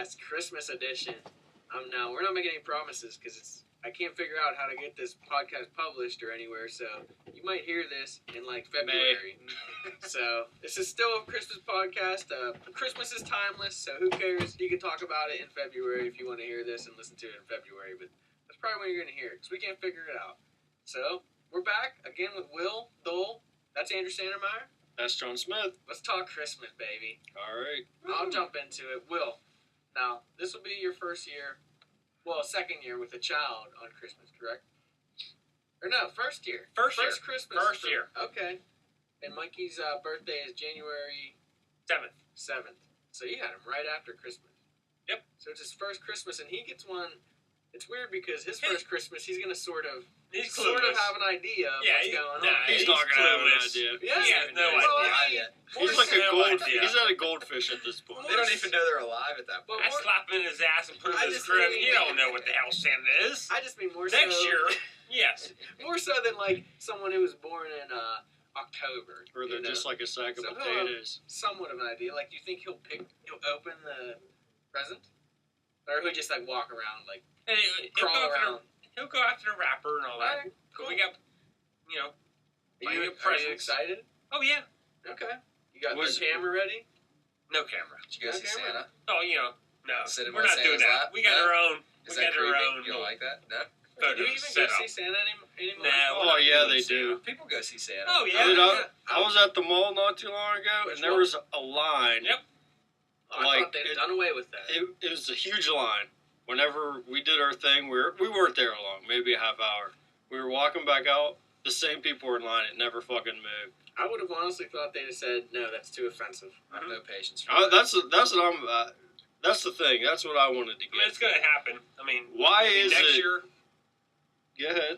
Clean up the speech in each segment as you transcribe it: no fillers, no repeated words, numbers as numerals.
Podcast Christmas edition. Now we're not making any promises because I can't figure out how to get this podcast published or anywhere. So you might hear this in like February. So this is still a Christmas podcast. Christmas is timeless, so who cares? You can talk about it in February if you want to hear this and listen to it in February. But that's probably when you're going to hear it because we can't figure it out. So we're back again with Will Dole. That's Andrew Sandermeyer. That's John Smith. Let's talk Christmas, baby. All right. I'll jump into it. Will, now, this will be your second year with a child on Christmas, correct? Or no, first year. First Christmas. First year. Okay. And Mikey's birthday is January 7th. So you had him right after Christmas. Yep. So it's his first Christmas, and he gets one. It's weird because his first Christmas, he's going to sort of have an idea of what's going on. He's not going to have an idea. Yeah. He has no idea. He's like a goldfish. He's not a goldfish at this point. They don't even know they're alive at that point. I slap him in his ass and put him in his crib. You don't know what the hell Santa is. I just mean more Next so. year, yes. More so than like someone who was born in October. Or they're just like a sack of So potatoes. Somewhat of an idea. Like, do you think he'll open the present? Or he'll just like walk around, like crawl around? He'll go after the wrapper and all that. Alright, cool. We got, Are you presents. excited? Oh yeah. Okay. You got Was- the camera ready? No camera. Did you go see camera. Santa? Oh, no. Sit him We're on not doing Santa's that. lap? We got No? our own. Is We that got our creepy? own. You don't like that? No? Do you Photo even set go up. see Santa anymore? No. Oh, yeah, they do. People go see Santa. Oh yeah. Dude, yeah. I was at the mall not too long ago, Which and there one? was a line. Yep. Oh, I Like, thought they'd done away with that. It was a huge line. Whenever we did our thing, we weren't there long, maybe a half hour. We were walking back out. The same people were in line. It never fucking moved. I would have honestly thought they'd have said, no, that's too offensive. I have no patience for that. That's what I'm. That's the thing. That's what I wanted to I mean, get. it's gonna happen. I mean, Why maybe is next it? year? Go ahead.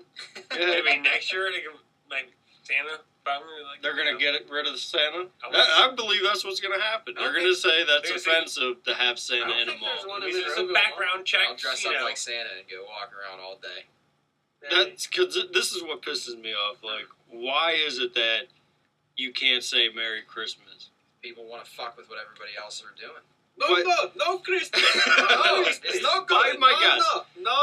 Go I ahead. mean, next year they can like Santa. Probably like They're gonna get rid of the Santa. I I believe that's what's gonna happen. I They're don't gonna say that's they're gonna offensive to have I Santa don't in a think there's mall. one I in mean, there's some Monroeville background checks. I'll dress you up know. like Santa and go walk around all day. That's because this is what pisses me off. Like, why is it that you can't say Merry Christmas? People want to fuck with what everybody else are doing. No Christmas. No, it's not good. My guess. No,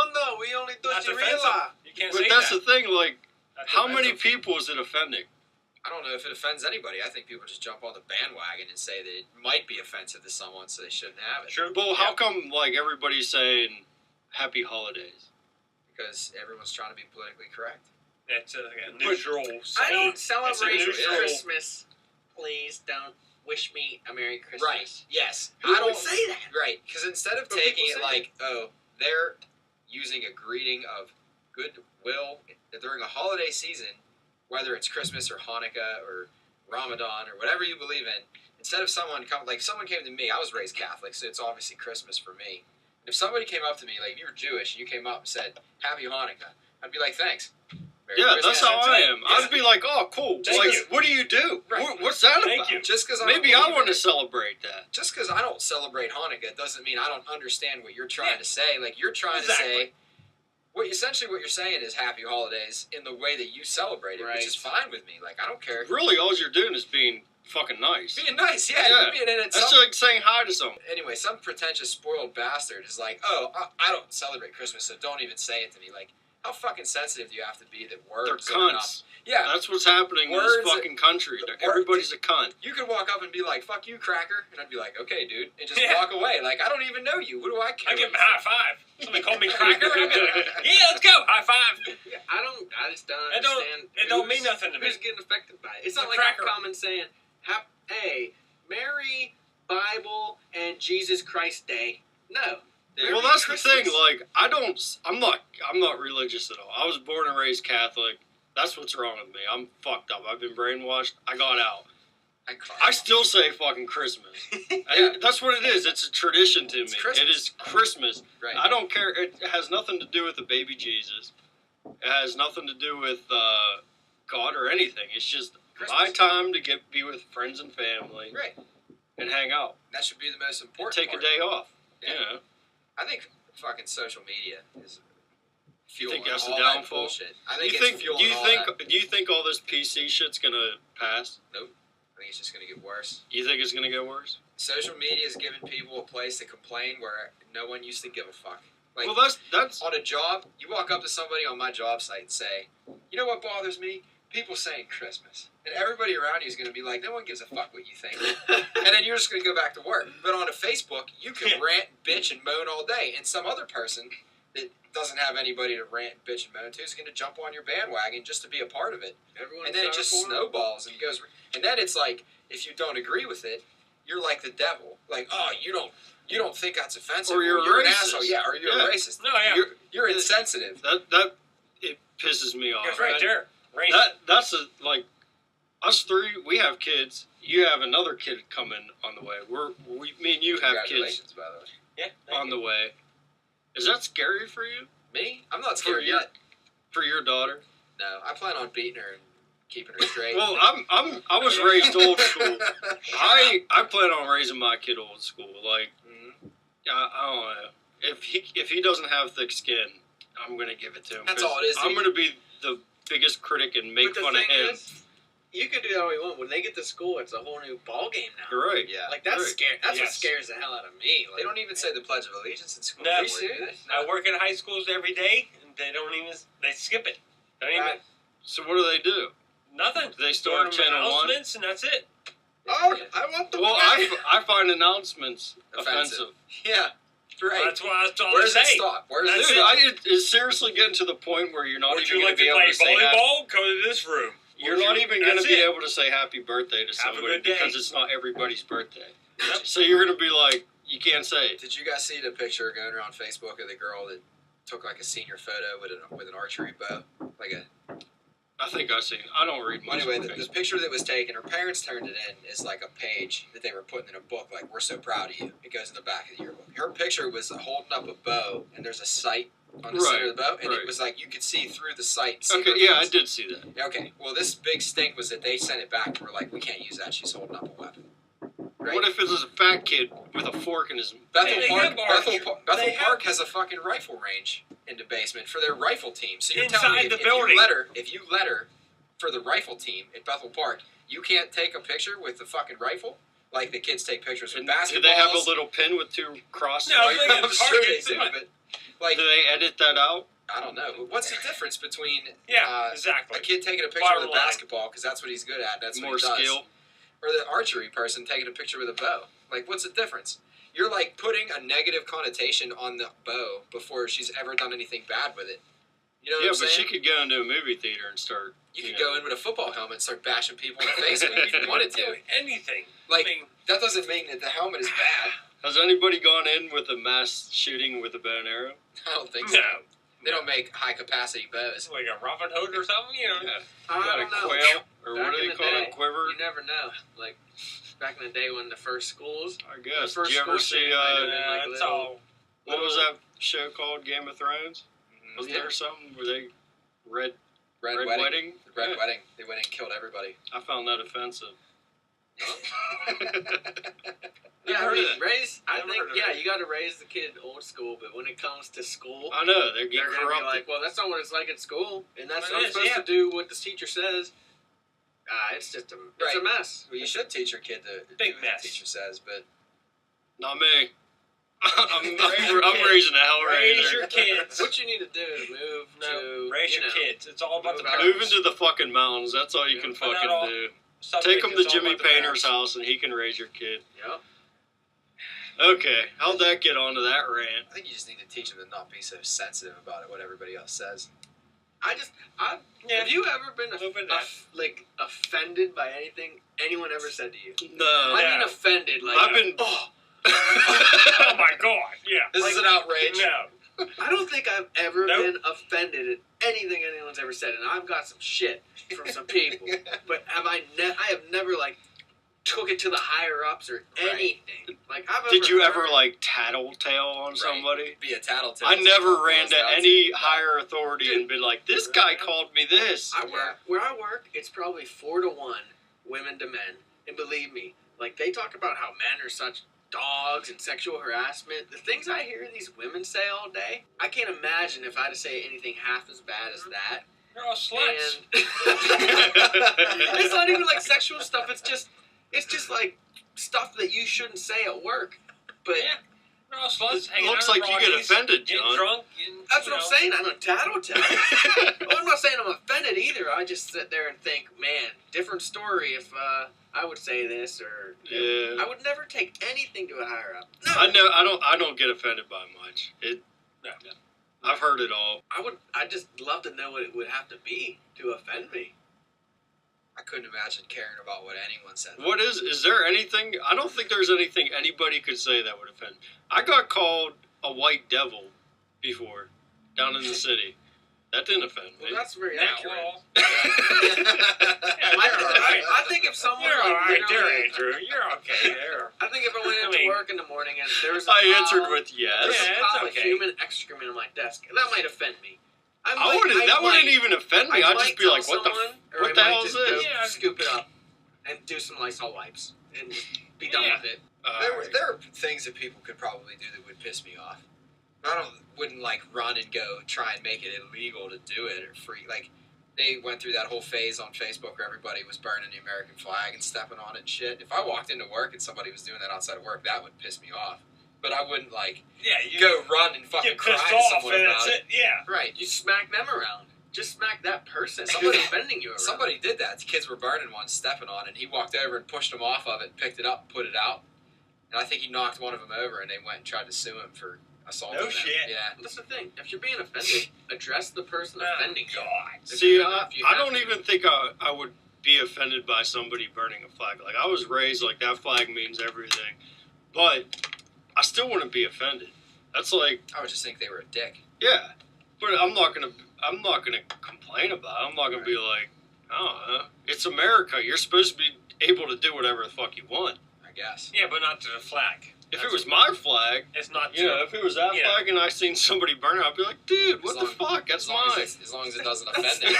we only do That's Chirila. offensive. You can't But say that's that. the thing. Like, That's how many offensive. people is it offending? I don't know if it offends anybody. I think people just jump on the bandwagon and say that it might be offensive to someone, so they shouldn't have it. True. Well, how come like everybody's saying Happy Holidays? Because everyone's trying to be politically correct. That's a neutral. I don't It's celebrate a neutral. Christmas. Please don't wish me a Merry Christmas. Right. Yes. Who I would don't say that? Right. Because instead of But taking people it say like, oh, they're using a greeting of goodwill during a holiday season, whether it's Christmas or Hanukkah or Ramadan or whatever you believe in, instead of someone came to me, I was raised Catholic, so it's obviously Christmas for me. If somebody came up to me, like if you were Jewish and you came up and said, Happy Hanukkah, I'd be like, thanks. Merry Yeah, Christmas. that's how I am. Yeah. I'd be like, oh, cool. Thank Like, you. what do you do? Right. What's that Thank about? you. Just because Maybe I want to celebrate that. Just because I don't celebrate Hanukkah doesn't mean I don't understand what you're trying to say. Like you're trying to say, what you're saying is Happy Holidays in the way that you celebrate it, Right. which is fine with me. Like I don't care. Really, all you're doing is being fucking nice. Being nice, yeah. Yeah. You're being in it. That's like saying hi to someone. Anyway, some pretentious spoiled bastard is like, oh, I don't celebrate Christmas, so don't even say it to me. Like, how fucking sensitive do you have to be that They're words are enough? cunts. Yeah. That's what's happening in Words- this fucking country. the Everybody's a cunt. You could walk up and be like, fuck you, cracker. And I'd be like, okay, dude. And just Yeah. walk away. Like, I don't even know you. What do I care? I give him a high five. Somebody called me cracker. I'd be like, yeah, let's go. High five. I just don't It don't- understand. it don't mean who's- nothing to me. Who's getting affected by it? It's The not like cracker. I'm common saying, hey, Merry Bible and Jesus Christ Day. No. Merry Well, that's Christmas. the thing. Like, I'm not religious at all. I was born and raised Catholic. That's what's wrong with me. I'm fucked up. I've been brainwashed. I got out. I still say fucking Christmas. That's what it is. It's a tradition to It's me. Christmas. It is Christmas. Right. I don't care. It has nothing to do with the baby Jesus. It has nothing to do with God or anything. It's just Christmas. my time to be with friends and family Right. and hang out. That should be the most And important take a part. day off. Yeah. You know. I think fucking social media is fueling that's the all that downfall? bullshit. I Do think you it's think? fueling Do you all think? that. Do you think all this PC shit's gonna pass? I think it's just going to get worse. You think it's gonna get worse? social media has given people a place to complain where no one used to give a fuck. Like, well, that's on a job, you walk up to somebody on my job site and say, you know what bothers me? People saying Christmas. And everybody around you is going to be like, no one gives a fuck what you think. And then you're just going to go back to work. But on a Facebook, you can rant, bitch, and moan all day. And some other person that doesn't have anybody to rant, bitch, and moan to is going to jump on your bandwagon just to be a part of it. Everyone's And then it just snowballs and goes. And then it's like, if you don't agree with it, you're like the devil. Like, oh, you don't think that's offensive, Or you're an racist. asshole, yeah, or you're a racist. No, yeah. You're insensitive. that it pisses me off. That's right there. Right. That's like us three. We have kids. You have another kid coming on the way. Me and you have kids Congratulations, by the way. Yeah. on the way. Is that scary for you? Me? I'm not scared your- yet. For your daughter? No, I plan on beating her and keeping her straight. Well, I was raised old school. I plan on raising my kid old school. Like, I don't know. If he doesn't have thick skin, I'm gonna give it to him. That's all it is, I'm dude. gonna be the biggest critic and make But the fun of thing him. is, you can do that all you want. When they get to school, it's a whole new ball game now. You're right. Yeah. Like that's Right. scary. That's what Yes. scares the hell out of me. They Like, don't even say the Pledge of Allegiance in school. No. anymore, Are you do serious? they? I work in high schools every day, and they don't even. They skip it. Don't even. Right. So what do? Nothing. They start Doing 10 and 1. announcements, and that's it. oh, I want the Well, play. I find announcements offensive. Yeah. Right. That's all Where's I it say. stop? Where's That's Dude, it? it's seriously getting to the point where you're not Would even you going like to be to able play to say happy. volleyball? Go to this room. You're Would not you- even going to that's be it. able to say happy birthday to Have a somebody good day. because it's not everybody's birthday. Yep. So you're going to be like, you can't say it. Did you guys see the picture going around Facebook of the girl that took like a senior photo with an archery bow? Like a I think I've seen. I don't read much. Anyway, on the Facebook. picture that was taken, her parents turned it in is like a page that they were putting in a book, like, we're so proud of you. It goes in the back of the yearbook. Her picture was holding up a bow, and there's a sight on the center of the bow, and right. it was like you could see through the sight. See Okay, her yeah, I face. did see that. Okay, well, this big stink was that they sent it back and were like, we can't use that, she's holding up a weapon. Right? What if it was a fat kid with a fork in his? Bethel They Park, have Bethel they have- Park has a fucking rifle range in the basement for their rifle team. So you're telling me Inside the if building. you let her for the rifle team at Bethel Park, you can't take a picture with the fucking rifle? Like the kids take pictures with basketballs. Do they have a little pin with two crosses? No, right? they- I'm sure they do, Target. but like Do they edit that out? I don't know. What's the difference between Yeah, a exactly. kid taking a picture Bottom with a line. basketball because that's what he's good at, that's More what he does, skill. or the archery person taking a picture with a bow? Like, what's the difference? You're like putting a negative connotation on the bow before she's ever done anything bad with it. You know what Yeah, I'm but saying? she could go into a movie theater and start. You could go in with a football helmet and start bashing people in the face with it if you wanted Do to. anything. Like, I mean, that doesn't mean that the helmet is bad. Has anybody gone in with a mass shooting with a bow and arrow? I don't think so. no. They don't make high capacity bows. Like a Robin Hood or something, you know? Yeah. I Got a don't know. quail, or Back what do in they the call day, it? Quiver? You never know. Like back in the day when the first schools. I guess. first Did you ever school see? shooting might have been like It's little- all. What was that show called? Game of Thrones? Was Yeah. there something where they Red Red Wedding? Wedding. The Red Yeah. Wedding. They went in and killed everybody. I found that offensive. Yeah, I heard mean, of that. I Never think, heard of yeah, that. you got to raise the kid old school, but when it comes to school, I know they get they're going to be corrupted. like, well, that's not what it's like at school, and that's It I'm is, supposed yeah. to do what this teacher says. It's just it's a mess. Well, you should teach your kid to Big do what mess. the teacher says, but Not me. I'm raising a hell Raise your raiser. kids. What you need to do is move to Raise you your know, kids. It's all about the Move out. Move parents. into the fucking mountains. That's all you can But not fucking all- do. Subject Take him is to all Jimmy about the Painter's parents. house and he can raise your kid. Yep. Okay, how'd that get onto that rant? I think you just need to teach them to not be so sensitive about it, what everybody else says. Yeah. Have you ever been Little bit of that. offended by anything anyone ever said to you? No. I mean No. offended, like I've been. oh, Oh my god, yeah. This is an outrage. No. I don't think I've ever Nope. been offended at anything anyone's ever said, and I've got some shit from some people. But I have never like took it to the higher ups or Right. anything. Like I've Did you ever heard- like tattletale on Right. somebody? Be a tattletale. I never Boils ran to down any that. higher authority and been like, "This guy called me this." I work where I work. It's probably 4-1 women to men, and believe me, like they talk about how men are such dogs and sexual harassment. The things I hear these women say all day, I can't imagine if I had to say anything half as bad as that. They're all sluts. And it's not even like sexual stuff. It's just like stuff that you shouldn't say at work. But Yeah. No, it's fun. Hanging Looks out like at you get Rockies, offended, getting John. drunk. Getting, that's what I'm saying. I'm a tattletale. Well, I'm not saying I'm offended either. I just sit there and think, man, different story if I would say this or Yeah. I would never take anything to a higher up. No. I don't get offended by much. No. I've heard it all. I'd just love to know what it would have to be to offend me. I couldn't imagine caring about what anyone said. What is there anything? I don't think there's anything anybody could say that would offend. I got called a white devil before down in the city. That didn't offend me. Well, that's very Yeah, accurate. well, I think if someone you're all right there, literally- Andrew. You're okay there. I think if I went into work in the morning and there was a I pile- answered with there yes. was Yeah, a it's pile of okay. human excrement on my desk, that might offend me. That wouldn't even offend me. I I'd might just be tell like, what the someone, or what I the might hell is just go this? Yeah. Scoop it up and do some Lysol wipes and just be done Yeah. with it. There are things that people could probably do that would piss me off. I wouldn't like run and go try and make it illegal to do it or free. Like they went through that whole phase on Facebook where everybody was burning the American flag and stepping on it and shit. If I walked into work and somebody was doing that outside of work, that would piss me off. But I wouldn't like Yeah, you go run and fucking get cry pissed to off, someone and about that's it. it. Yeah. Right. You smack them around. Just smack that person. Someone's offending you around. Somebody did that. The kids were burning one, stepping on it, and he walked over and pushed them off of it, picked it up, put it out. And I think he knocked one of them over, and they went and tried to sue him for assaulting No them. shit. Yeah. That's the thing. If you're being offended, address the person Oh, offending you. God. If See, you're gonna- if you I have don't to. even think I would be offended by somebody burning a flag. Like, I was raised like that flag means everything. But I still wouldn't be offended. That's like, I would just think they were a dick. yeah. But I'm not gonna complain about it. I'm not gonna be like, oh, it's America. You're supposed to be able to do whatever the fuck you want. I guess. Yeah, but not to the flag. If it was my flag, It's not to. you know, if it was that Yeah. flag and I seen somebody burn it, I'd be like, dude, what As the long- fuck? That's As long mine. as long as it doesn't offend That's, them.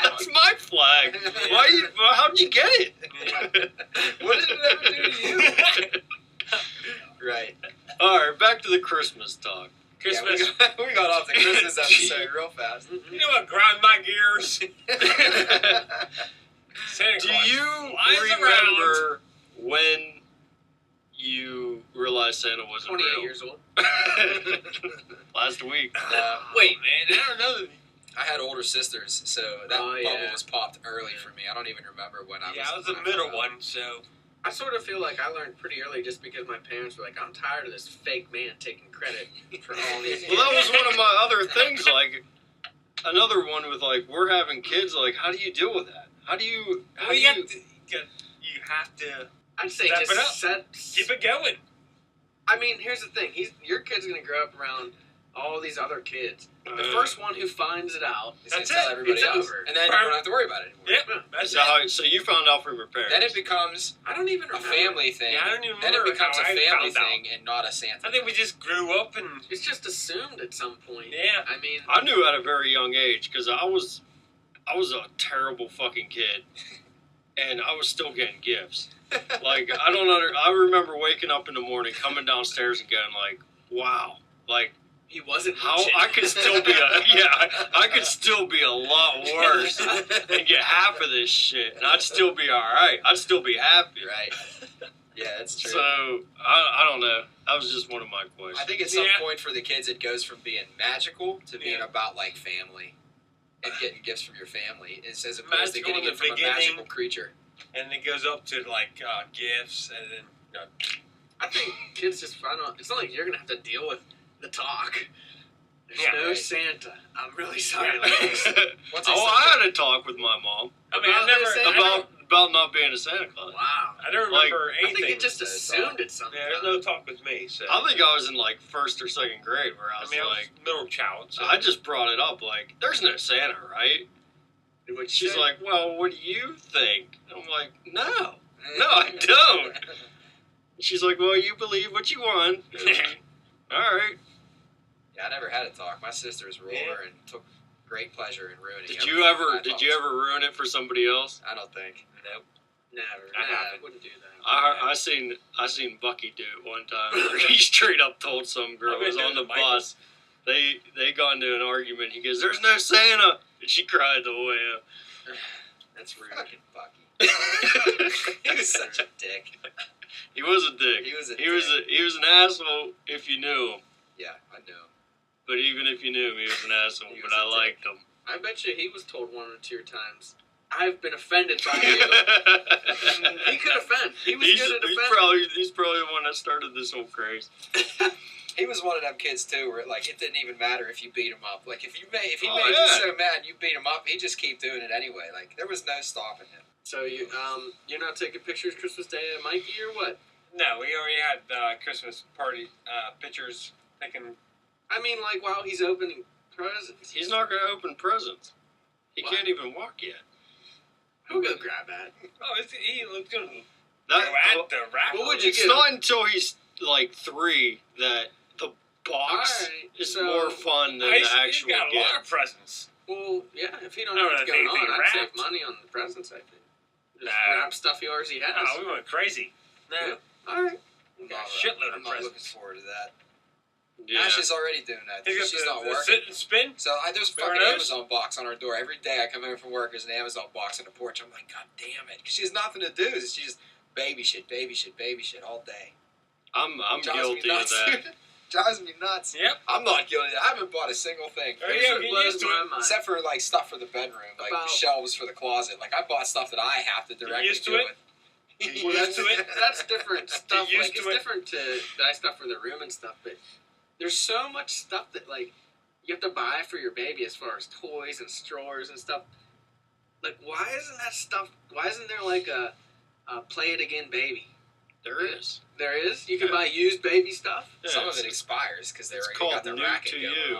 that's my flag. Why you? Well, how'd you get it? What did it ever do to you? Right. All right, back to the Christmas talk. Christmas. Yeah, we got off the Christmas episode real fast. You know what grind my gears? Santa Do Claus you flies remember when you realized Santa wasn't 28 real? years old. Last week. Wait, man, I don't know. I had older sisters, so that Oh, bubble yeah. was popped early for me. I don't even remember when I was. Yeah, I was the when middle found out. one, so. I sort of feel like I learned pretty early just because my parents were like, I'm tired of this fake man taking credit for all these. Well, that was one of my other things. Like another one with like we're having kids. Like, how do you deal with that? How do you? How Well, do you you? have to I'd say Step just it up. set. keep it going. I mean, here's the thing. Your kid's gonna grow up around all these other kids. The first one who finds it out, He's gonna That's tell it. everybody It's else, over. and then you don't have to worry about it anymore. Yep, that's So, it. so you found out from your parents. Then it becomes I don't even a remember. family thing. Yeah, I don't even Then it remember becomes a how I family found out. thing and not a Santa. I think we just grew up and. It's just assumed at some point. Yeah. I mean, I knew at a very young age because I was a terrible fucking kid, and I was still getting gifts. Like I remember waking up in the morning, coming downstairs and going like, wow, like he wasn't. how much I could still be I could still be a lot worse and get half of this shit, and I'd still be all right. I'd still be happy. Right. Yeah, it's true. So I don't know. That was just one of my questions. I think at some Yeah. point for the kids, it goes from being magical to being Yeah. about like family and getting gifts from your family, as opposed to Magical getting in it the from a beginning. magical creature. And it goes up to like gifts, and then I think kids just find out. It's not like you're gonna have to deal with the talk. There's Yeah, no right. Santa. I'm really sorry, Yeah. ladies. Once they Oh, start I had a talk with my mom I mean, I About never, this, I don't, about not being a Santa Claus. Wow. I don't Like, remember I think anything. it just assumed it something. Yeah, there's no talk with me. So I think I was in like first or second grade where I was I like, was middle child. So. I just brought it up like, there's no Santa, right? Which She's like, well, what do you think? And I'm like, no, I don't. She's like, well, you believe what you want. All right. Yeah, I never had a talk. My sisters were Yeah. older and took great pleasure in ruining. Did everything you I ever thought was- ruin it for somebody else? I don't think. Nope. never. I I haven't. wouldn't do that. I seen Bucky do it one time. Where he straight up told some girl I'm who was gonna on do the it, Michael. bus. They got into an argument. He goes, "There's no Santa," and she cried the whole way up. That's rude. Fucking Bucky. He was such a dick. He was a dick. He was a He was an asshole if you knew him. Yeah, I know. But even if you knew him, he was an asshole. He But was I a dick. liked him. I bet you he was told 1 or 2 times, I've been offended by you. He could offend. He was good at offending. He's probably the one that started this whole craze. He was one of them kids too, where like it didn't even matter if you beat him up. Like if he made you so mad, you beat him up, he'd just keep doing it anyway. Like there was no stopping him. So you're not taking pictures Christmas Day at Mikey or what? No, we already had Christmas party pictures taken. I mean, like while he's opening presents. He's not going to open presents. He Why? can't even walk yet. Who'll go grab that? Oh, he looks good. That, Go at the raffle. What would you it's get? not until he's like 3 that the box Alright, is so- more fun than He's the actual got a gift. lot of presents. Well, yeah, if he don't No, know what's that's going anything on, I'd save wrapped. money on the presents, I think. Just Nah. grab stuff he already has. Oh, we went crazy. Yeah. Alright. Shitload of I'm not looking presents. forward to that. Yeah. Ash is already doing that. He's got She's not the working. sit and spin. So there's a Remember fucking those? Amazon box on our door. Every day I come home from work, there's an Amazon box on the porch. I'm like, God damn it. 'Cause she has nothing to do. She just baby shit all day. I'm Drives me guilty of nuts. that. Drives me nuts. Yep. I'm not guilty. I haven't bought a single thing. There you Here's go. what Get blows used to my it. mind. Except for like stuff for the bedroom, like About- shelves for the closet. Like I bought stuff that I have to directly used to do it? with. Well, used to it? that's different stuff. used Like, to it's it? different to buy stuff for the room and stuff, but there's so much stuff that, like, you have to buy for your baby as far as toys and strollers and stuff. Like, why isn't there, like, a play it again baby? There is. There is? You can Yeah. buy used baby stuff? Yeah, Some of it's- it expires because they it's already called got the new racket to going you.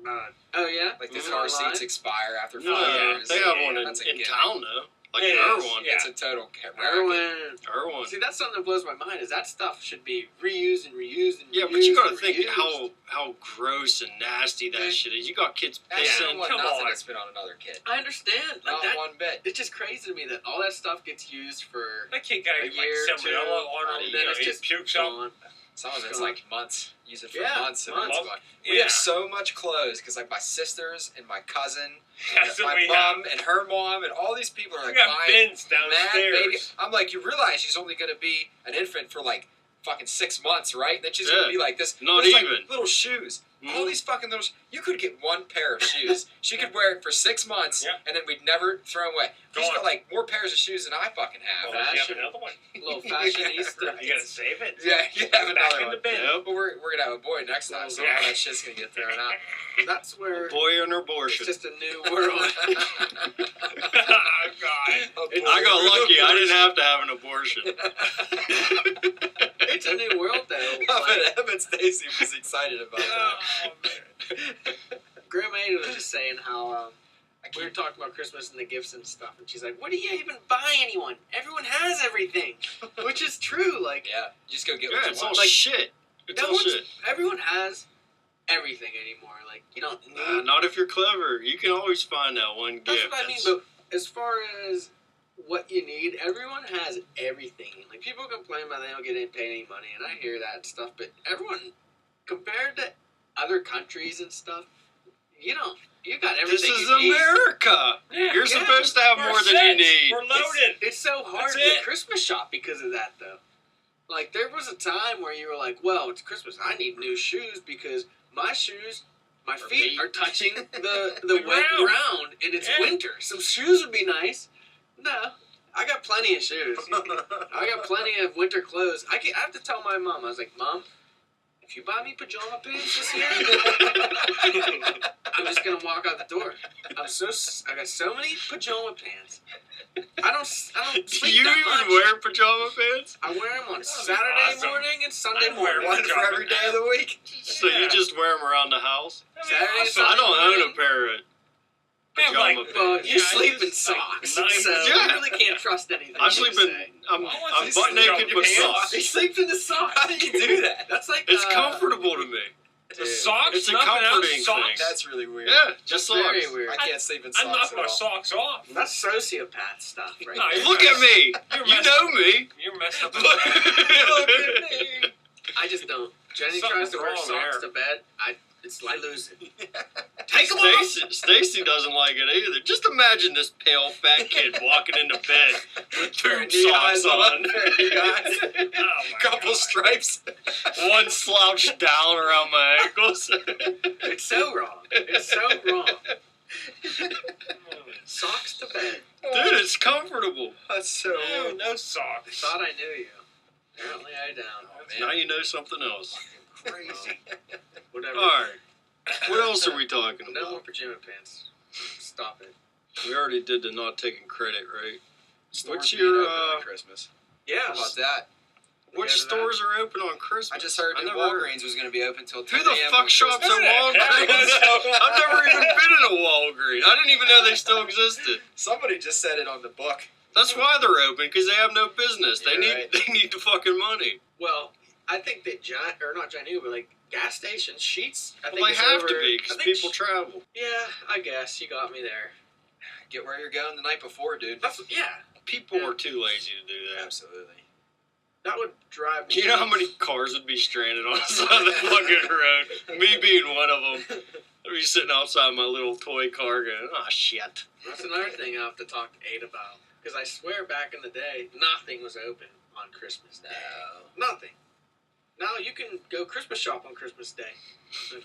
on. Oh, yeah? Like the Mhm. car Online? seats expire after 5 No, years. they have one That's a in given. town though. Like It in is, Irwin. yeah. It's a total racket. Erwin. Irwin. See, that's something that blows my mind, is that stuff should be reused and reused and Yeah, reused but you gotta and think reused. how gross and nasty that Yeah. shit is. You got kids I pissing. don't want Come nothing on. to spit on another kid. I understand. Like, Not that, one bit. it's just crazy to me that all that stuff gets used for That kid got a like year, 70 two, water, and you then know, it's he just pukes up. gone. Some of it's Gone. like months. Use it for Yeah, months and months. it's gone. We Yeah. have so much clothes because like my sisters and my cousin, That's what my we mom have. and her mom and all these people are We like got buying bins mad baby. downstairs. I'm like, you realize she's only gonna be an infant for like fucking 6 months, right? Then she's gonna Yeah. be like this. Not there's, like, even. little shoes. All Mhm. these fucking little. You could get one pair of shoes. She could wear it for 6 months, Yeah. and then we'd never throw them away. She's Gone. got like more pairs of shoes than I fucking have. Well, you have Fashion. another one. Little fashionista. You gotta save it. Yeah, you have Back another in one. the bin. Yep. But we're gonna have a boy next time, so Yeah. all that shit's gonna get thrown out. That's where Boy and it's abortion. just a new world. Oh, God. I got lucky. I didn't have to have an abortion. It's a new world, though. I Like, bet Evan Stacy was excited about that. Oh, man. Grandma Ada was just saying how we were talking about Christmas and the gifts and stuff, and she's like, "What do you even buy anyone? Everyone has everything," which is true. Like, Yeah, you just go get Yeah, what you it's all want. Like, shit. It's no all one's- shit. everyone has everything anymore. Like, you don't need. Not if you're clever. You can always find that one That's gift. what I mean. But as far as what you need, everyone has everything. Like, people complain about they don't get paid any money, and I hear that stuff. But everyone, compared to other countries and stuff, you don't. You got This everything. is you need. America. Yeah, You're yeah. supposed to have We're more than you set. need. We're loaded. It's so hard That's to it. Christmas shop because of that, though. Like, there was a time where you were like, well, it's Christmas. I need new shoes because my shoes, my feet are touching the wet ground. ground, and it's Yeah. winter. Some shoes would be nice. No, I got plenty of shoes. I got plenty of winter clothes. I have to tell my mom. I was like, Mom, if you buy me pajama pants this year, I'm just gonna walk out the door. I got so many pajama pants. I don't Do sleep you that even much. wear pajama pants? I wear them on be Saturday awesome. morning and Sunday I'd wear morning. One for every day of the week. So you just wear them around the house? Saturday, So I don't own a pair of Yeah, pajama like, pants. Well, you Yeah, sleep it's in like socks, nice. so Yeah. you really can't trust anything. I you sleep say. in. I'm Why butt was this naked in with your pants? socks. He sleeps in the socks. How do you do that? That's like It's comfortable to me. The socks, It's a nothing else, comforting socks. thing. That's really weird. Yeah, That's just very socks. weird. I can't sleep in I socks knock at my all. socks off. That's sociopath stuff, right? No, there. Look at me. You're You messed know up. me. You're messed up. Look Look at me. I just don't. Jenny Something's tries to wear wrong socks there. to bed. I lose it. Take them off. Stacy doesn't like it either. Just imagine this pale fat kid walking into bed with tube socks on. Oh my Couple God. stripes. One slouched down around my ankles. It's so wrong. It's so wrong. Socks to bed. Dude, it's comfortable. That's so. No, no socks. Thought I knew you. Apparently I don't. Now you know something else. Crazy. Whatever. Alright. What else are we talking No more about? pajama pants. Stop it. We already did the not taking credit, right? Stores What's being your, open on Christmas? Yeah. How about that? Which go to that. stores are open on Christmas? I just heard that never- Walgreens was going to be open till 10 Who the a.m. fuck on shops at Christmas. Walgreens? I've never even been in a Walgreens. I didn't even know they still existed. Somebody just said it on the book. That's why they're open, because they have no business. They You're need right. they need the fucking money. Well, I think that not Giant Eagle, but like gas stations, Sheets. I think Well, they it's have over, to be, I because think people travel. Yeah, I guess you got me there. Get where you're going the night before, dude. Yeah, People Yeah. are too lazy to do that. Absolutely. that would drive me. You know how many cars would be stranded on the side of the fucking road? Me being one of them. I'd be sitting outside my little toy car going, oh shit. That's another thing I have to talk to Aid about. Because I swear back in the day, nothing was open on Christmas Day. Nothing. Now you can go Christmas shop on Christmas Day.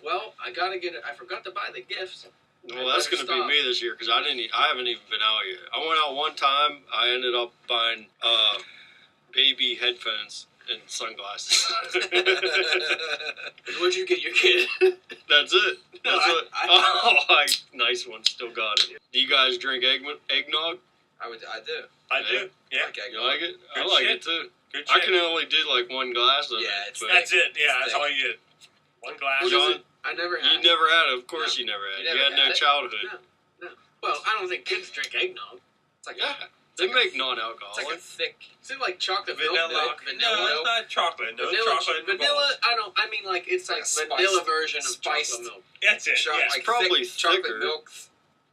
Well, I gotta get it. I forgot to buy the gifts. Well, that's going to be me this year, because I haven't even been out yet. I went out one time, I ended up buying baby headphones and sunglasses. Where'd you get your kid? That's it. No, That's it. I- Nice one. Still got it. Do you guys drink eggnog? I do. I do. Yeah. Like You like it? I Good like shit. it too. Good I shit. can only do like one glass of Yeah, it. it's but That's it. Yeah, that's thick. all you get. One glass. What is John, it? I never had you it. never had it. Of course you never had it. You You, never had no had it? childhood. No. Well, I don't think kids drink eggnog. It's like Yeah. a, They like make it's non-alcoholic. like a thick. Is it like chocolate milk? Vanilla. milk? No, Vanilla. it's not chocolate. No vanilla. chocolate. Vanilla. I mean like it's like Like a vanilla spiced- version of spiced- chocolate milk, That's it. Cho- Yes. like probably thick chocolate thicker. milk.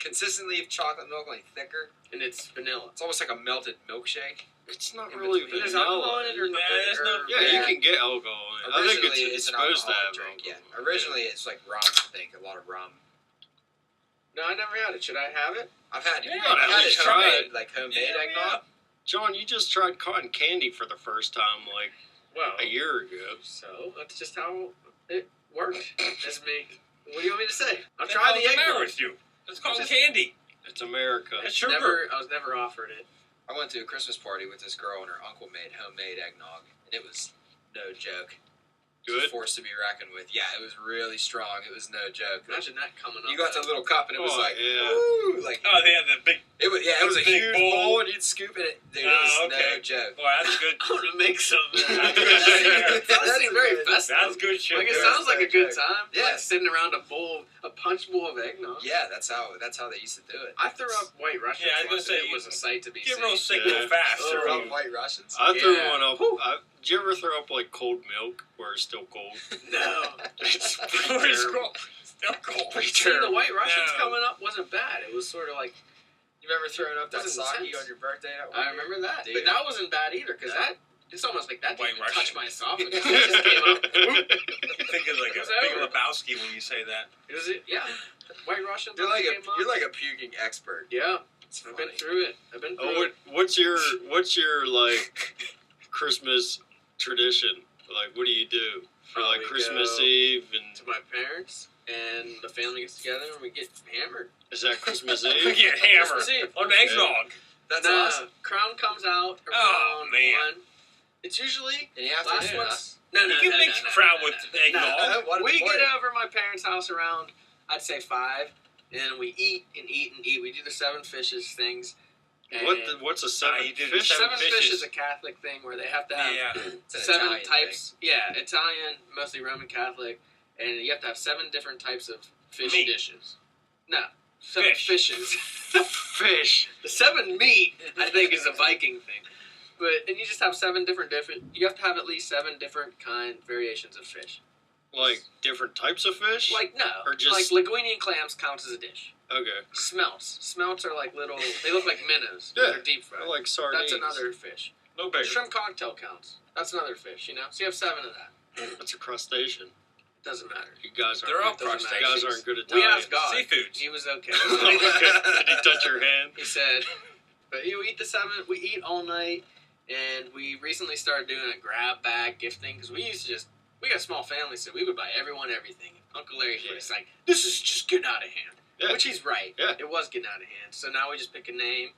Consistently of chocolate milk, like thicker. and it's vanilla. It's almost like a melted milkshake. It's not In really between. There's alcohol vanilla. in it or Yeah, there's no- Yeah, Yeah. you can get alcohol in it. I think Originally, it's an supposed to alcoholic have drink. Yeah. alcohol. Originally, it's like rum. I think a lot of rum. No, I never had it. Should I have it? I've had Yeah, at I've had least it try homemade, it. like homemade Yeah, eggnog. John, you just tried cotton candy for the first time like Well, a year ago. so that's just how it worked. That's me. What do you want me to say? I'll What try hell's the matter eggnog. with you? It's called Just- candy. It's America. It's sugar. I was never offered it. I went to a Christmas party with this girl, and her uncle made homemade eggnog, and it was no joke. It was a Good. force to be reckoned with. Yeah, it was really strong. It was no joke. Imagine that coming up. You got the little cup, and it was Oh, like, yeah. woo, like Oh, they had the big. it was. Yeah, it was a Big huge bowl. bowl, and you'd scoop it. Dude, it was Oh, okay. no joke. Boy, that's good. I'm gonna make some. That's It does seem very good. festive. That's good shit. Like it Good. sounds like a good Good. time. Yeah. Like sitting around a punch bowl of eggnog. Yeah, that's how they used to do it. I threw up White Russians. Yeah, I was gonna once, say, and it was a sight to be Get seen. real sick Yeah. real fast. Oh. Threw Oh. up White Russians. I threw Yeah. one up. Whew. Did you ever throw up like cold milk where it's still cold? No. It's pretty Where's terrible. cold? Still cold. Pretty See, the terrible. White Russians No. coming up wasn't bad. It was sort of like You've ever thrown up that Wasn't sake intense. on your birthday? That one I year? remember that, Dude. but that wasn't bad either because No. that it's almost like that White didn't even touch Russian. my esophagus. It just came up. You think of like It was a Big over. Lebowski when you say that. It was yeah. White Russians. You're like came up. a puking expert. Yeah. It's I've funny. been through it. I've been through Oh, it. what's your like Christmas tradition? Like, what do you do for like We Christmas go Eve and to my parents and the family gets together and we get hammered. is that Christmas You Eve? get hammered Christmas Eve. on eggnog. That's Nah, awesome. Crown comes out around Oh, man. 1. It's usually And you have last to. one. Yeah. No, You can mix Crown with eggnog. What We what- get over my parents' house around, I'd say 5, and we eat and eat and eat. We do the 7 fishes things. And What's a seven you do the fish? seven 7 fish fishes. is a Catholic thing where they have to have Yeah. It's an 7 Italian types. Yeah, Italian, mostly Roman Catholic, and you have to have 7 different types of fish Meat. dishes. No, 7 Fish. fishes. Fish. The 7 meat, I think, is a Viking thing. But and you just have 7 different. You have to have at least 7 different variations of fish. Like different types of fish? Like no, Or just- like linguine and clams counts as a dish. Okay. Smelts are like little. They look like minnows. Yeah, They're deep fried. I like sardines. That's another fish. No bigger. Shrimp cocktail counts. That's another fish. You know, so you have 7 of that. That's a crustacean. Doesn't matter. You guys aren't. They're all good- doesn't crustaceans. You guys aren't good at We asked God. Seafoods. He was okay. Okay. Did he touch your hand? He said, "But you eat the 7. We eat all night." And we recently started doing a grab bag gift thing because we used to we got a small family, so we would buy everyone everything. Uncle Larry was like, "This is just getting out of hand," Yeah. which he's right. Yeah. It was getting out of hand. So now we just pick a name,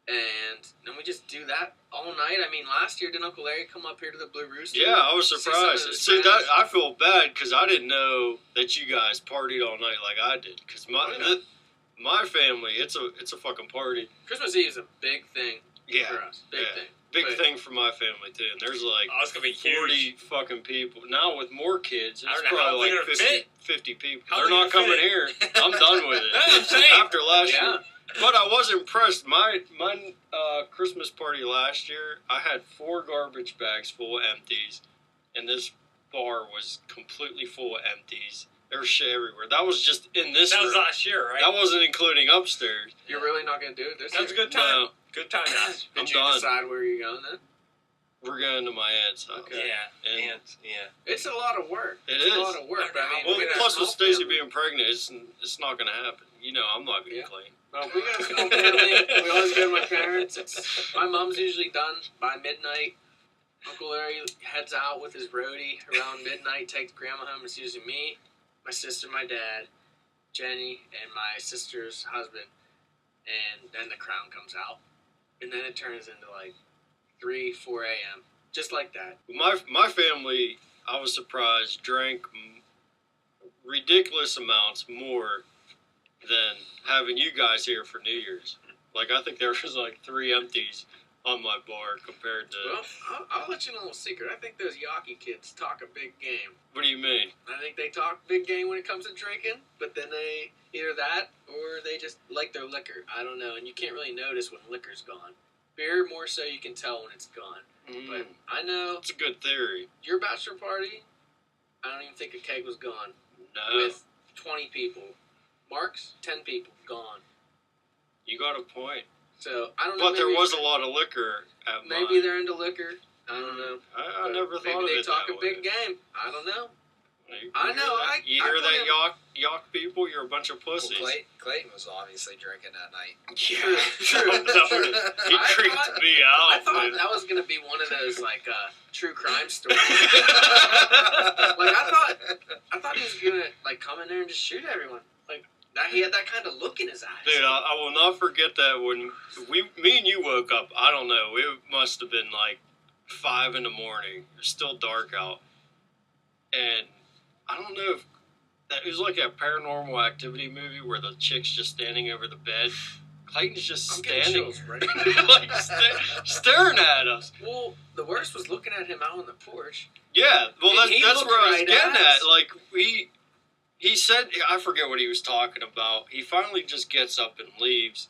and then we just do that all night. I mean, last year did Uncle Larry come up here to the Blue Rooster? Yeah, I was See some of surprised. his See, friends? that I feel bad because I didn't know that you guys partied all night like I did. Because my family, it's a fucking party. Christmas Eve is a big thing Yeah, for us. Big yeah. thing. big But- thing for my family too. And there's like Oh, it's gonna be 40 huge. fucking people now with more kids. I It's don't know how probably they're like gonna 50, fit. 50 people. How They're they not gonna coming here. I'm done with it. That's what I'm saying. After last Yeah. year. But I was impressed. My Christmas party last year, I had 4 garbage bags full of empties, and this bar was completely full of empties. There was shit everywhere. That was just in this That was room. last year, right? That wasn't including upstairs. You're really not going to do it this That was a year? good time. No, Good time, guys. Did I'm you done. decide where you're going then? We're going to my aunt's house. Okay. Yeah, And- and yeah. It's a lot of work. It It's is. a lot of work. But I mean, Well, we got a plus with small Stacey family. being pregnant, it's not going to happen. You know, I'm not going to Yeah. clean. Well, we got a small family. We always go to my parents. My mom's usually done by midnight. Uncle Larry heads out with his roadie around midnight, takes grandma home. It's usually me, my sister, my dad, Jenny, and my sister's husband. And then the crown comes out. And then it turns into like 3, 4 a.m. Just like that. My family, I was surprised, drank ridiculous amounts more than having you guys here for New Year's. Like, I think there was like 3 empties on my bar compared to... Well, I'll let you know a little secret. I think those Yawkey kids talk a big game. What do you mean? I think they talk big game when it comes to drinking, but then they either that or they just like their liquor. I don't know, and you can't really notice when liquor's gone. Beer, more so, you can tell when it's gone. But I know That's a good theory. your bachelor party, I don't even think a keg was gone. No. With 20 people. Mark's, 10 people, gone. You got a point. So, I don't know. But there was a lot of liquor at Maybe mine. they're into liquor. I don't know. I But never thought maybe of they it talk that a way. big game. I don't know. You I hear know, that? I- You I hear play that, Yawk people? You're a bunch of Well, pussies. Clayton was obviously drinking that night. True, true. He I creeped thought- me out. I thought man. that was gonna be one of those like true crime stories. I thought he was gonna like come in there and just shoot everyone. Like that, he had that kind of look in his eyes. Dude, I will not forget that when me and you woke up. I don't know. It must have been like 5 in the morning. It was still dark out, and I don't know if it was like a Paranormal Activity movie where the chick's just standing over the bed. Clayton's just I'm getting standing, chills, right? like staring at us. Well, the worst was looking at him out on the porch. Yeah, well, And he that's looked where I was right getting at at. us. Like he said, I forget what he was talking about. He finally just gets up and leaves,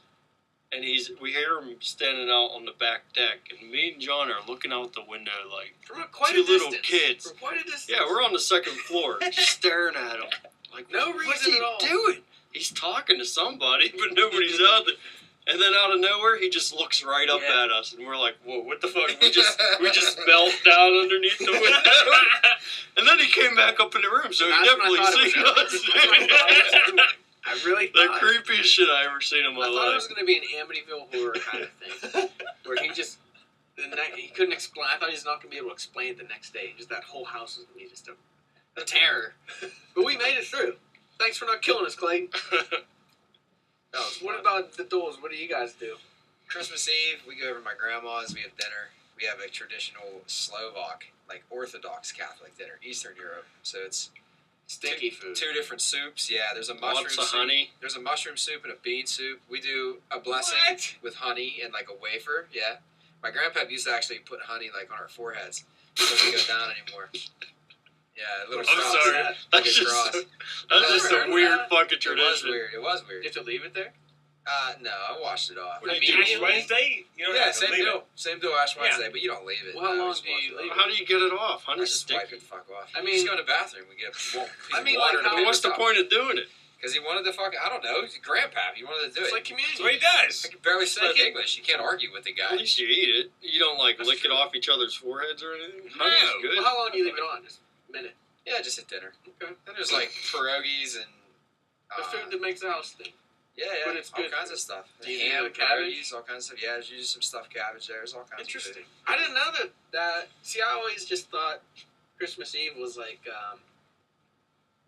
and we hear him standing out on the back deck, and me and John are looking out the window like, From quite Two a distance. little kids. From quite a distance. yeah, we're on the 2nd floor, just staring at him. Like, No what's reason he at all. doing? He's talking to somebody, but nobody's out there. And then out of nowhere, he just looks right up Yeah. at us, and we're like, "Whoa, what the fuck?" We just melt down underneath the window. And then he came back up in the room, so he That's definitely when I thought it seen was us. That's when I thought it was. I really The thought. creepiest shit I ever seen in my I thought it life. was going to be an Amityville horror kind of thing, where he just he couldn't explain. I thought he was not going to be able to explain it the next day. Just that whole house was going to be just a terror. But we made it through. Thanks for not killing us, Clayton. What about the doors? What do you guys do? Christmas Eve, we go over to my grandma's. We have dinner. We have a traditional Slovak, like Orthodox Catholic dinner, Eastern Europe. So it's Stinky food. 2 different soups. Yeah, there's a mushroom Lots of soup. honey. There's a mushroom soup and a bean soup. We do a blessing What? with honey and like a wafer. Yeah, my grandpa used to actually put honey like on our foreheads. It doesn't go down anymore. Yeah, a little I'm cross. sorry. Like That's a just cross. that's just a Never weird heard of fucking It was tradition. weird. It was You weird. have to leave it there? No, I washed it off. What do I you mean, do? Ash you- Wednesday? You don't Yeah, have to same leave deal. Same deal Ash Yeah. Wednesday, but you don't leave it. Well, how I long just do wash you it leave off. How do you get it off? I Honey's just wipe sticky. it the fuck off. I I mean- mean, just go to the bathroom. We get I mean, like, water. how- But what's the point of doing it? Because he wanted to fucking, I don't know, he's a grandpap. He wanted to do It's it. like communion. That's what he does. I can barely speak Like it- English. You can't argue with the At guy. least you eat it. You don't like That's lick true. it off each other's foreheads or anything. No. Honey's good. Well, how long do you leave it on? Just a minute. Yeah, just at dinner. Okay. Then there's like pierogies and The food that makes the house thing. yeah, but it's all good. kinds of stuff. Do you Ham, do the cabbage? pierogies, all kinds of stuff. Yeah, there's usually some stuffed cabbage there. There's all kinds Interesting. of food. I didn't know that. See, I always just thought Christmas Eve was like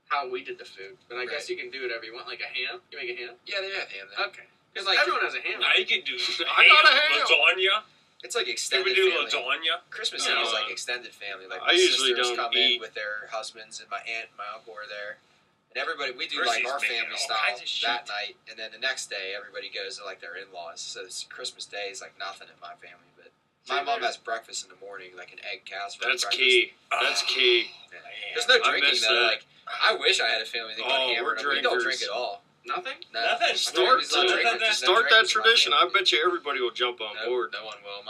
how we did the food, but I guess you can do whatever you want. Like a ham. You make a ham. Yeah, they have ham there. Okay. It's Because like everyone has a ham. Now you can do I got a ham. lasagna. it's like You extended can do family. lasagna. Christmas No. Eve is like extended family. Like I my usually sisters don't come eat. in with their husbands, and my aunt and my uncle are there, and everybody. We do Chrissy's like our making family all style kinds of shit. that night, and then the next day everybody goes to like their in-laws. So this Christmas Day is like nothing at my family, but my mom has breakfast in the morning, like an egg casserole. That's breakfast. key. That's key. Yeah. There's no I drinking miss though. that. Like I wish I had a family that got Oh, hammered. we're We don't drinkers. drink at all. Nothing. No. Nothing. My Start, family's not drinkers. There's no start that drinkers in my tradition. I family. bet you everybody will jump on board. No one will.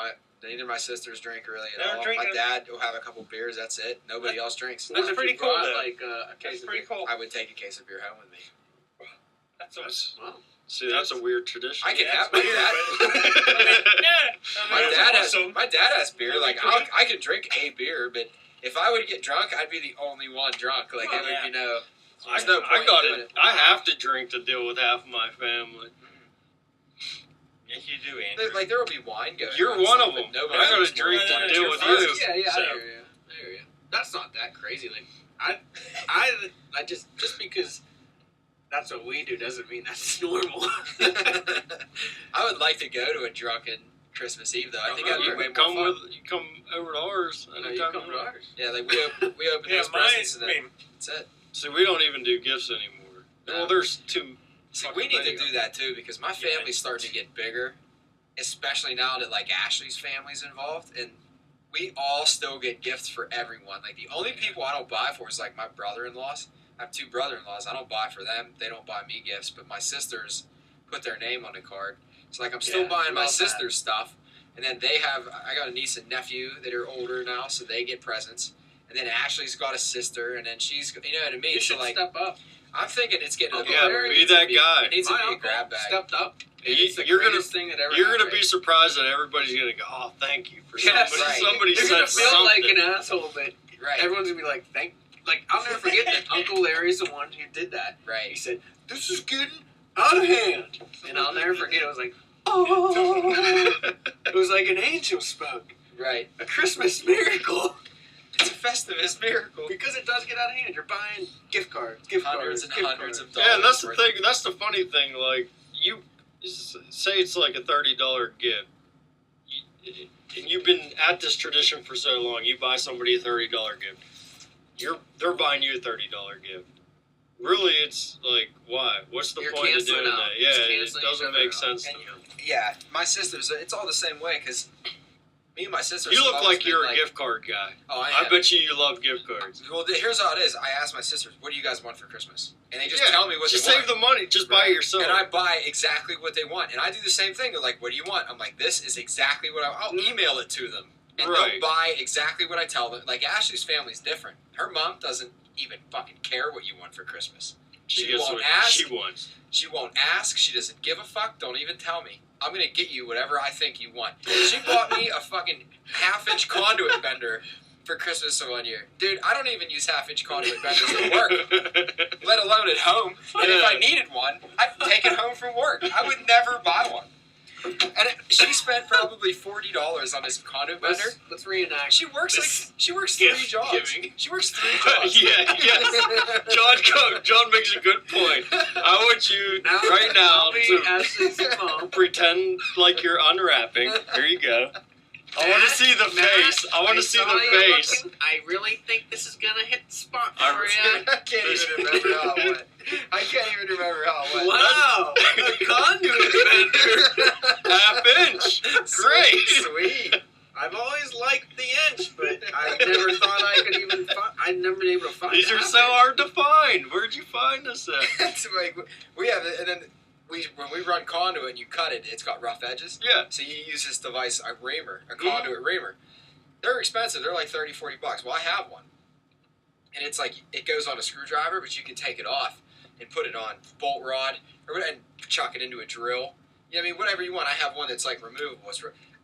Neither of my sisters drink really at They're all. drinking- My dad will have a couple beers. That's it. Nobody else drinks. That's What if pretty you cool, brought, though. Like a case That's of pretty beer? cool. I would take a case of beer home with me. That's, Wow. see, that's a weird tradition. I can Yeah, have it's my weird, dad. but- Yeah. My That's dad has. awesome. My dad has beer. That'd Like be great. I could drink a beer, but if I would get drunk, I'd be the only one drunk. Like Well, it would yeah. be no. I, There's no I point got in doing it. I have to drink to deal with half of my family. Yes, you do, Andrew. Like there will be wine going. You're on and one stuff, of them. but nobody I gotta else drink wants to to deal your with first. you. Yeah, yeah, So, I hear you. I hear you. That's not that crazy. Like I just because that's what we do doesn't mean that's normal. I would like to go to a drunken Christmas Eve though. I think that'd be you way more come fun. you come over to ours. I know you anytime come you to want. ours. Yeah, like we open Yeah, those mine. presents and I then mean, that's it. See, we don't even do gifts anymore. No. Well, there's two. See, fucking we need to many do of that too because my Yeah. family's starting to get bigger, especially now that like Ashley's family's involved, and we all still get gifts for everyone. Like the only people I don't buy for is like my brother-in-laws. I have two brother-in-laws. I don't buy for them. They don't buy me gifts, but my sisters put their name on the card. So like I'm still Yeah, buying my love that. sisters stuff, and then they have. I got a niece and nephew that are older now, so they get presents. And then Ashley's got a sister, and then she's, you know what I mean? You So should like, step up. I'm thinking it's getting to the Yeah, point where be it needs that to be, guy. It needs My to be a uncle grab bag. stepped up. And You- it's the you're gonna- greatest thing that ever You're happened. gonna be surprised that everybody's gonna go, "Oh, thank you for Yes, somebody." right. Somebody You're said gonna feel something. like an asshole, but Right, everyone's gonna be like, "Thank." Like I'll never forget that Uncle Larry's the one who did that. He right. said, "This is getting out of hand," and I'll never forget. It was like, "Oh!" It was like an angel spoke. Right. A Christmas miracle. It's a Festivus miracle. Because it does get out of hand. You're buying gift cards, Hundreds and gift hundreds cards. of dollars. Yeah, and that's the worth. thing. That's the funny thing. Like you say, it's like a $30 gift, and you've been at this tradition for so long. You buy somebody a $30 gift. They're buying you a $30 gift. Really, it's like, why? What's the You're point of canceling doing out. that? Just Yeah, it canceling doesn't each make other sense out. to And me. Yeah, my sisters. It's all the same way because me and my sisters. You have look always like you're been a gift card guy. Oh, I I am. bet you love gift cards. Well, here's how it is. I asked my sisters, "What do you guys want for Christmas?" And they just Yeah, tell me what Just they save want. the money. Just buy it yourself. And I buy exactly what they want. And I do the same thing. They're like, "What do you want?" I'm like, "This is exactly what I'll email it to them." And Right. they'll buy exactly what I tell them. Like, Ashley's family's different. Her mom doesn't even fucking care what you want for Christmas. She She gets won't what ask. she wants. She won't ask. She doesn't give a fuck. Don't even tell me. I'm going to get you whatever I think you want. She bought me a fucking half-inch conduit bender for Christmas one year. Dude, I don't even use half-inch conduit benders at work, let alone at home. And if I needed one, I'd take it home from work. I would never buy one. And she spent probably $40 on this conduit bender. Let's reenact. She works this she works gift 3 jobs. giving. She works 3 jobs. Yeah, yes. John makes a good point. I want you Now, right now I'll be to Ashley's mom. pretend like you're unwrapping. Here you go. I want to see the Matt, face. I want to see saw the you face. looking. I really think this is gonna hit the spot I for you. I can't even remember how it went. I can't even remember how it went. Wow, a conduit bender. Half inch. Great. Sweet. I've always liked the inch, but I never thought I could even find. I'd never been able to find. These are half so inch. hard to find. Where'd you find this at? It's like we have it, and then when we run conduit and you cut it, it's got rough edges. Yeah. So you use this device, a reamer, a conduit reamer. They're expensive. They're like $30, $40. Well, I have one, and it's like it goes on a screwdriver, but you can take it off and put it on bolt rod and chuck it into a drill. Yeah, I mean, whatever you want. I have one that's like removable.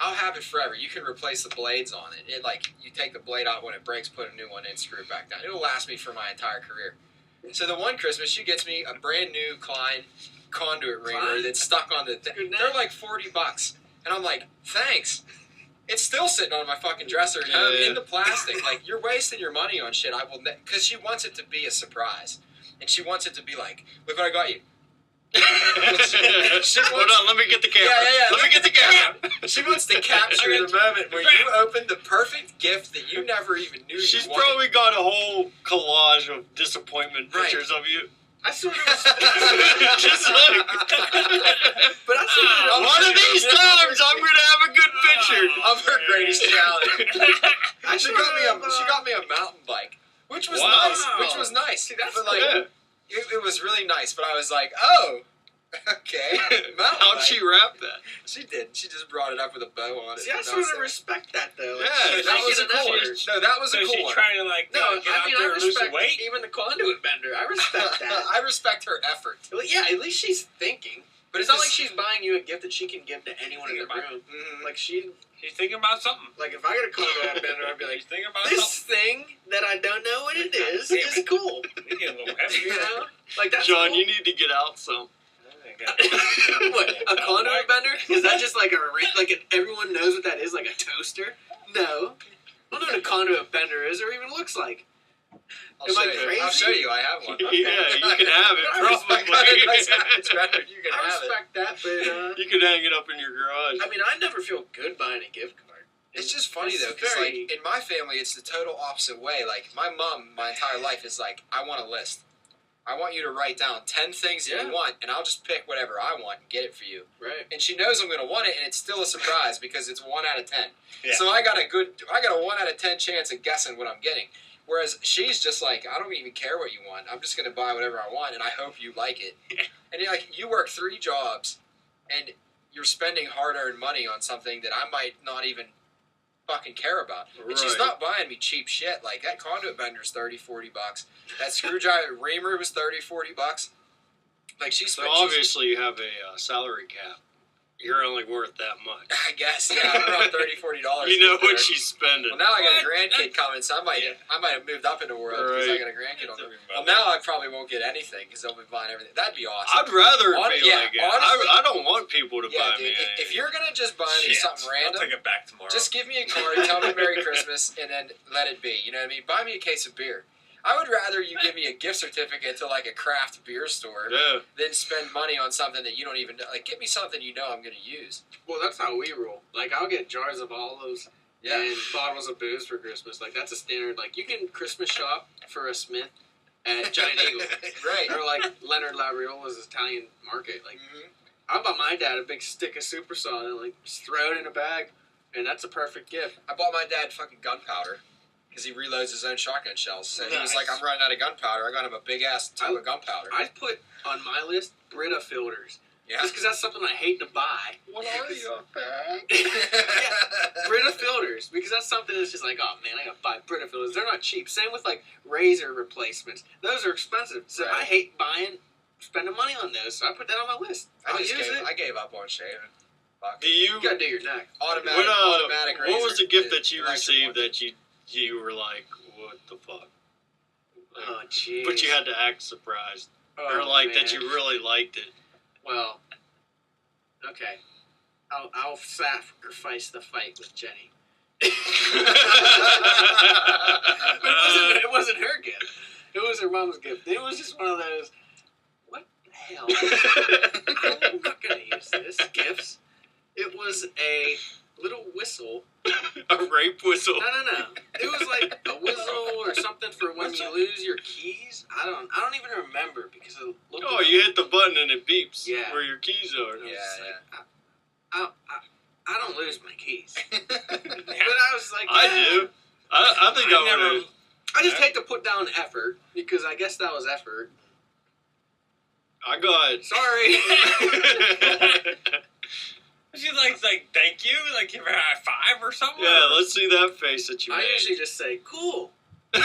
I'll have it forever. You can replace the blades on it. It like you take the blade out when it breaks, put a new one in, screw it back down. It'll last me for my entire career. So the one Christmas, she gets me a brand new Klein conduit reamer that's stuck on the. They're like $40, and I'm like, thanks. It's still sitting on my fucking dresser at home in the plastic. Like, you're wasting your money on shit. I will, because she wants it to be a surprise, and she wants it to be like, look what I got you. Hold on, let me get the camera. Yeah. Let me get the camera. She wants to capture the moment where you open the perfect gift that you never even knew She's you wanted. probably got a whole collage of disappointment pictures of you. I sort of Just like, but I sort of one of these times I'm gonna have a good picture of her greatest challenge. I She got me a mountain bike, which was Wow. nice. Which was nice. See, that's but like, good. it was really nice. But I was like, oh, okay. Mountain How'd bike. she wrap that? She did. She just brought it up with a bow on it. See, I and sort was of there. respect that though. Like, Yeah, she's That was a making an cool one. effort. No, that was So a cool she's one. trying to like No, get I out mean there I and lose respect some weight. even the conduit bender. I respect that. I respect her effort. Well, yeah, at least she's thinking. But It's not like she's buying you a gift that she can give to anyone in the room. Mhm. Like She's thinking about something. if I got a conduit bender, I'd be like, She's thinking about this something. thing that I don't know what it is cool. It's getting a little heavy. You know, like that's John, cool. you need to get out some. What, a conduit bender? Is that just like everyone knows what that is, like a toaster? No. I don't know what a conduit bender is or even looks like. I'll Am show I you. crazy? I'll show you. I have one. Yeah, you can have it. I Probably. I got a nice average better. You can I have it. respect that, but You can hang it up in your garage. I mean, I never feel good buying a gift card. It's just funny It's though, because very- like in my family, it's the total opposite way. Like my mom, my entire life is like, I want a list. I want you to write down 10 things that Yeah. you want, and I'll just pick whatever I want and get it for you. Right. And she knows I'm gonna want it, and it's still a surprise because it's 1 out of 10. Yeah. So I got a 1 out of 10 chance of guessing what I'm getting. Whereas she's just like, I don't even care what you want. I'm just gonna buy whatever I want, and I hope you like it. And you're like, you work 3 jobs, and you're spending hard-earned money on something that I might not even fucking care about. And she's Right. not buying me cheap shit. Like that conduit bender's $30-$40. That screwdriver reamer was $30-$40. Like she's So obviously you have a salary cap. You're only worth that much. I guess, yeah, around $30-$40. You know there. what she's spending. Well, now I got a What? grandkid coming, so I might have moved up in the world because I Right. got a grandkid on the Talking Well, about now I probably won't get anything because they'll be buying everything. That'd be awesome. I'd rather it be Yeah, like it. honestly- I don't want people to Yeah, buy dude. me If anything. you're gonna just buy me Shit. something I'll random, take it back tomorrow. just give me a card, tell me Merry Christmas, and then let it be. You know what I mean? Buy me a case of beer. I would rather you give me a gift certificate to like a craft beer store Yeah. than spend money on something that you don't even know. Like, give me something you know I'm gonna use. Well, that's how we roll. Like, I'll get jars of olives and bottles of booze for Christmas. Like, that's a standard. Like, you can Christmas shop for a Smith at Giant Eagle. Right. Or, like, Leonard Labriola's Italian Market. Like, Mhm. I bought my dad a big stick of super salt and, like, just throw it in a bag. And that's a perfect gift. I bought my dad fucking gunpowder because he reloads his own shotgun shells. So he was Nice. like, I'm running out of gunpowder. I got him a big ass tub of gunpowder. I put on my list Brita filters. Yeah. Just because that's something I hate to buy. What are you? Brita filters, because that's something that's just like, oh man, I gotta buy Brita filters. They're not cheap. Same with like razor replacements; those are expensive. So Right. I hate spending money on those. So I put that on my list. I'll use it. I gave up on shaving. Fuck Do it. you? You gotta do your neck. Automatic, What, automatic what was razor, the gift that you electric received one. that you were like, what the fuck? Like, Oh jeez. but you had to act surprised, oh, or like that man. you really liked it. Well, okay. I'll sacrifice the fight with Jenny. But it wasn't her gift. It was her mom's gift. It was just one of those, what the hell? I'm not going to use this. Gifts. It was a little whistle. A rape whistle. No. It was like a whistle or something for when you lose your keys. I don't even remember because it looked Oh, you hit the button and it beeps Yeah. where your keys are. I was Yeah, just yeah. like, I don't lose my keys. But I was like, I yeah. do. I think I never. would. I just hate to put down effort because I guess that was effort. I got. Sorry. She like thank you, like give her a high five or something. Yeah, let's see that face that you I made. usually just say cool. No,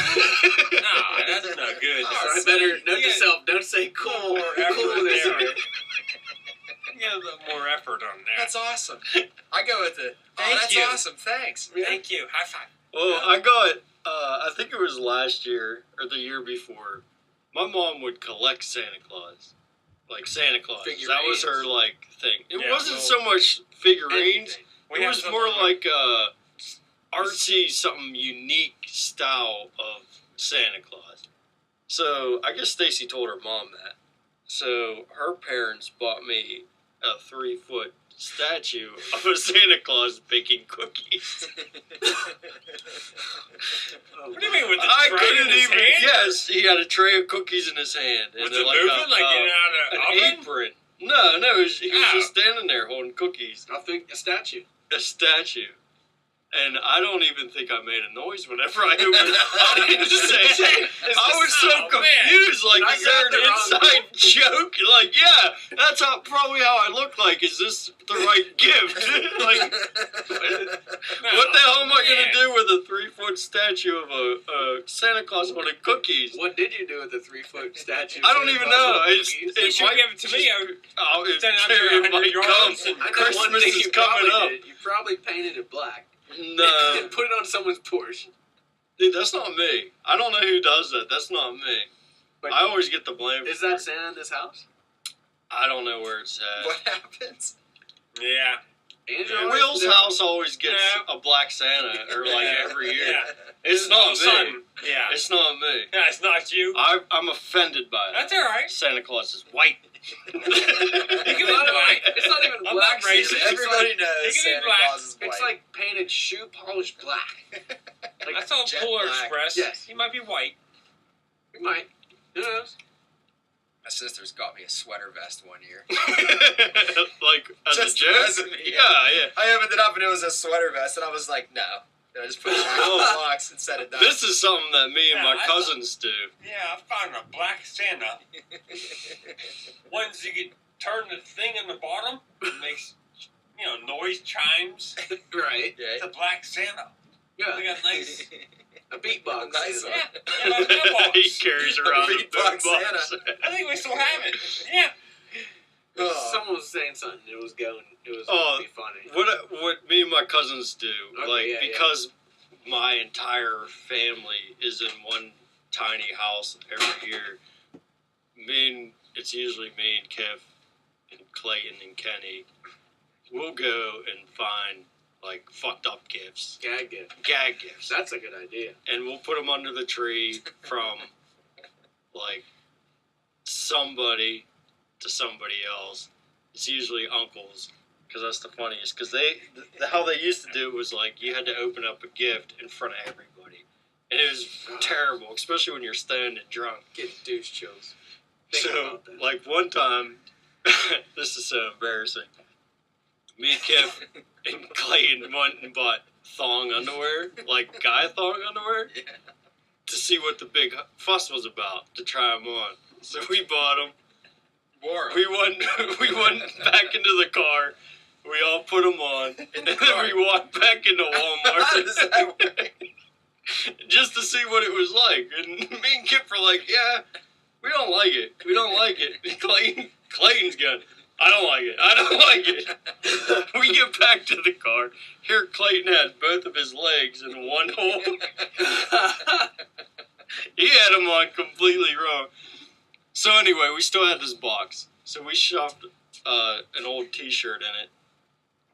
that's not good. So Oh, I better note Yeah. to self, don't say cool. More Cool effort this there. year. Yeah, a little more more effort on there. That's awesome. I go with the. Thank That's you. awesome. Thanks. Thank you. High five. Well, I got, I think it was last year or the year before. My mom would collect Santa Claus. Like Santa Claus. That was her, like, thing. It Yeah, wasn't so much figurines. Anything. We It have was something more like artsy, something unique style of Santa Claus. So I guess Stacy told her mom that. So her parents bought me a 3-foot statue of a Santa Claus baking cookies. What do you mean with the I tray couldn't in his even. hand? Yes, he had a tray of cookies in his hand. Was and it like moving like getting out of an the oven? apron. No, he was Oh. just standing there holding cookies. I think a statue. A statue. And I don't even think I made a noise whenever I opened it. I didn't say it. I was so Oh, man. confused. Like, I is there got the an wrong inside joke? Like, yeah, that's probably how I look like. Is this the right gift? Like, what the hell am I going to do with a 3-foot statue of a Santa Claus holding cookies? What did you do with the 3-foot statue? I don't even know. You should might give it to me. it Send it out there might 100 come. yards and- I know one Christmas thing is you coming probably up. did. You probably painted it black. No. And put it on someone's porch. Dude, that's not me. I don't know who does that. That's not me. But I always get the blame. is for that it. Santa in this house? I don't know where it's at. What happens? Yeah. Andrew Yeah, always Will's does. house always gets Yeah. a black Santa, or like Yeah. every year. Yeah. It's All not of a me. sudden. Yeah. It's not me. Yeah, it's not you. I'm offended by That's that. all right. Santa Claus is white. You can It's be not, black. it's not even I'm black. not racist. Santa. It's Everybody like, knows it can be Santa black. Claus is white. it's like painted shoe polished black. Like, That's all jet Polar black. Express. Yes. He might be white. you might. Who knows? My sister's got me a sweater vest one year. Like, as Just a joke? as me. Yeah, yeah. I opened it up and it was a sweater vest, and I was like, no. And I just put it back in the box and set it down. This is something that me and Yeah, my I cousins do. Yeah, I found a black Santa. Ones you can turn the thing in the bottom, it makes, noise chimes. Right. It's Yeah. a black Santa. Yeah. They got nice. A beatbox. Nice Santa. one. Yeah, like that box. He carries around a Beatbox boombox. I think we still have it. Yeah. Oh. Someone was saying something. It was going to Oh, be funny. What me and my cousins do, Okay, like, yeah, because my entire family is in one tiny house every year, it's usually me and Kev and Clayton and Kenny, we'll go and find, like, fucked up gifts, Gag gift. gag gifts, That's a good idea. and we'll put them under the tree from, like, somebody to somebody else. It's usually uncles, because that's the funniest. Because how they used to do it was like you had to open up a gift in front of everybody, and it was terrible, especially when you're stoned and drunk. Get douche chills. Think So, about that. like one time, this is so embarrassing. Me and Kev and Clayton went and bought thong underwear, like guy thong underwear, Yeah. to see what the big fuss was about, to try them on. So we bought them. Wore 'em. We went back into the car. We all put them on, and then car. we walked back into How does that Walmart work? just to see what it was like. And me and Kip were like, "Yeah, we don't like it. We don't like it." And Clayton's going, "I don't like it. I don't like it." We get back to the car. Here, Clayton has both of his legs in one hole. He had them on completely wrong. So anyway, we still had this box. So we shoved an old T-shirt in it.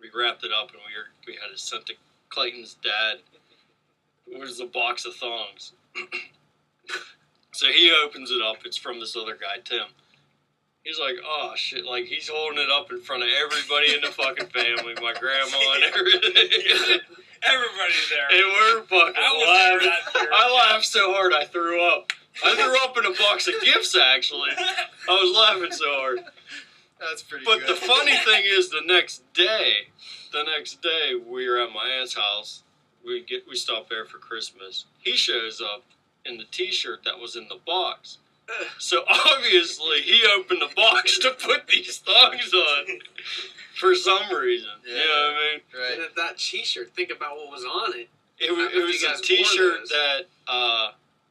We wrapped it up, and we had it sent to Clayton's dad. It was a box of thongs. So he opens it up. It's from this other guy, Tim. He's like, "Oh shit!" Like he's holding it up in front of everybody in the fucking family, my grandma and everything. Everybody's there. And we're fucking I was laughing. there that year. I laughed so hard I threw up. I threw up in a box of gifts, actually. I was laughing so hard. That's pretty But good. the funny thing is, the next day, we were at my aunt's house. We stopped there for Christmas. He shows up in the T-shirt that was in the box. So obviously, he opened the box to put these thongs on for some reason. Yeah. You know what I mean? And Right. if that T-shirt, think about what was on it. It I was, hope you a guys T-shirt wore those. that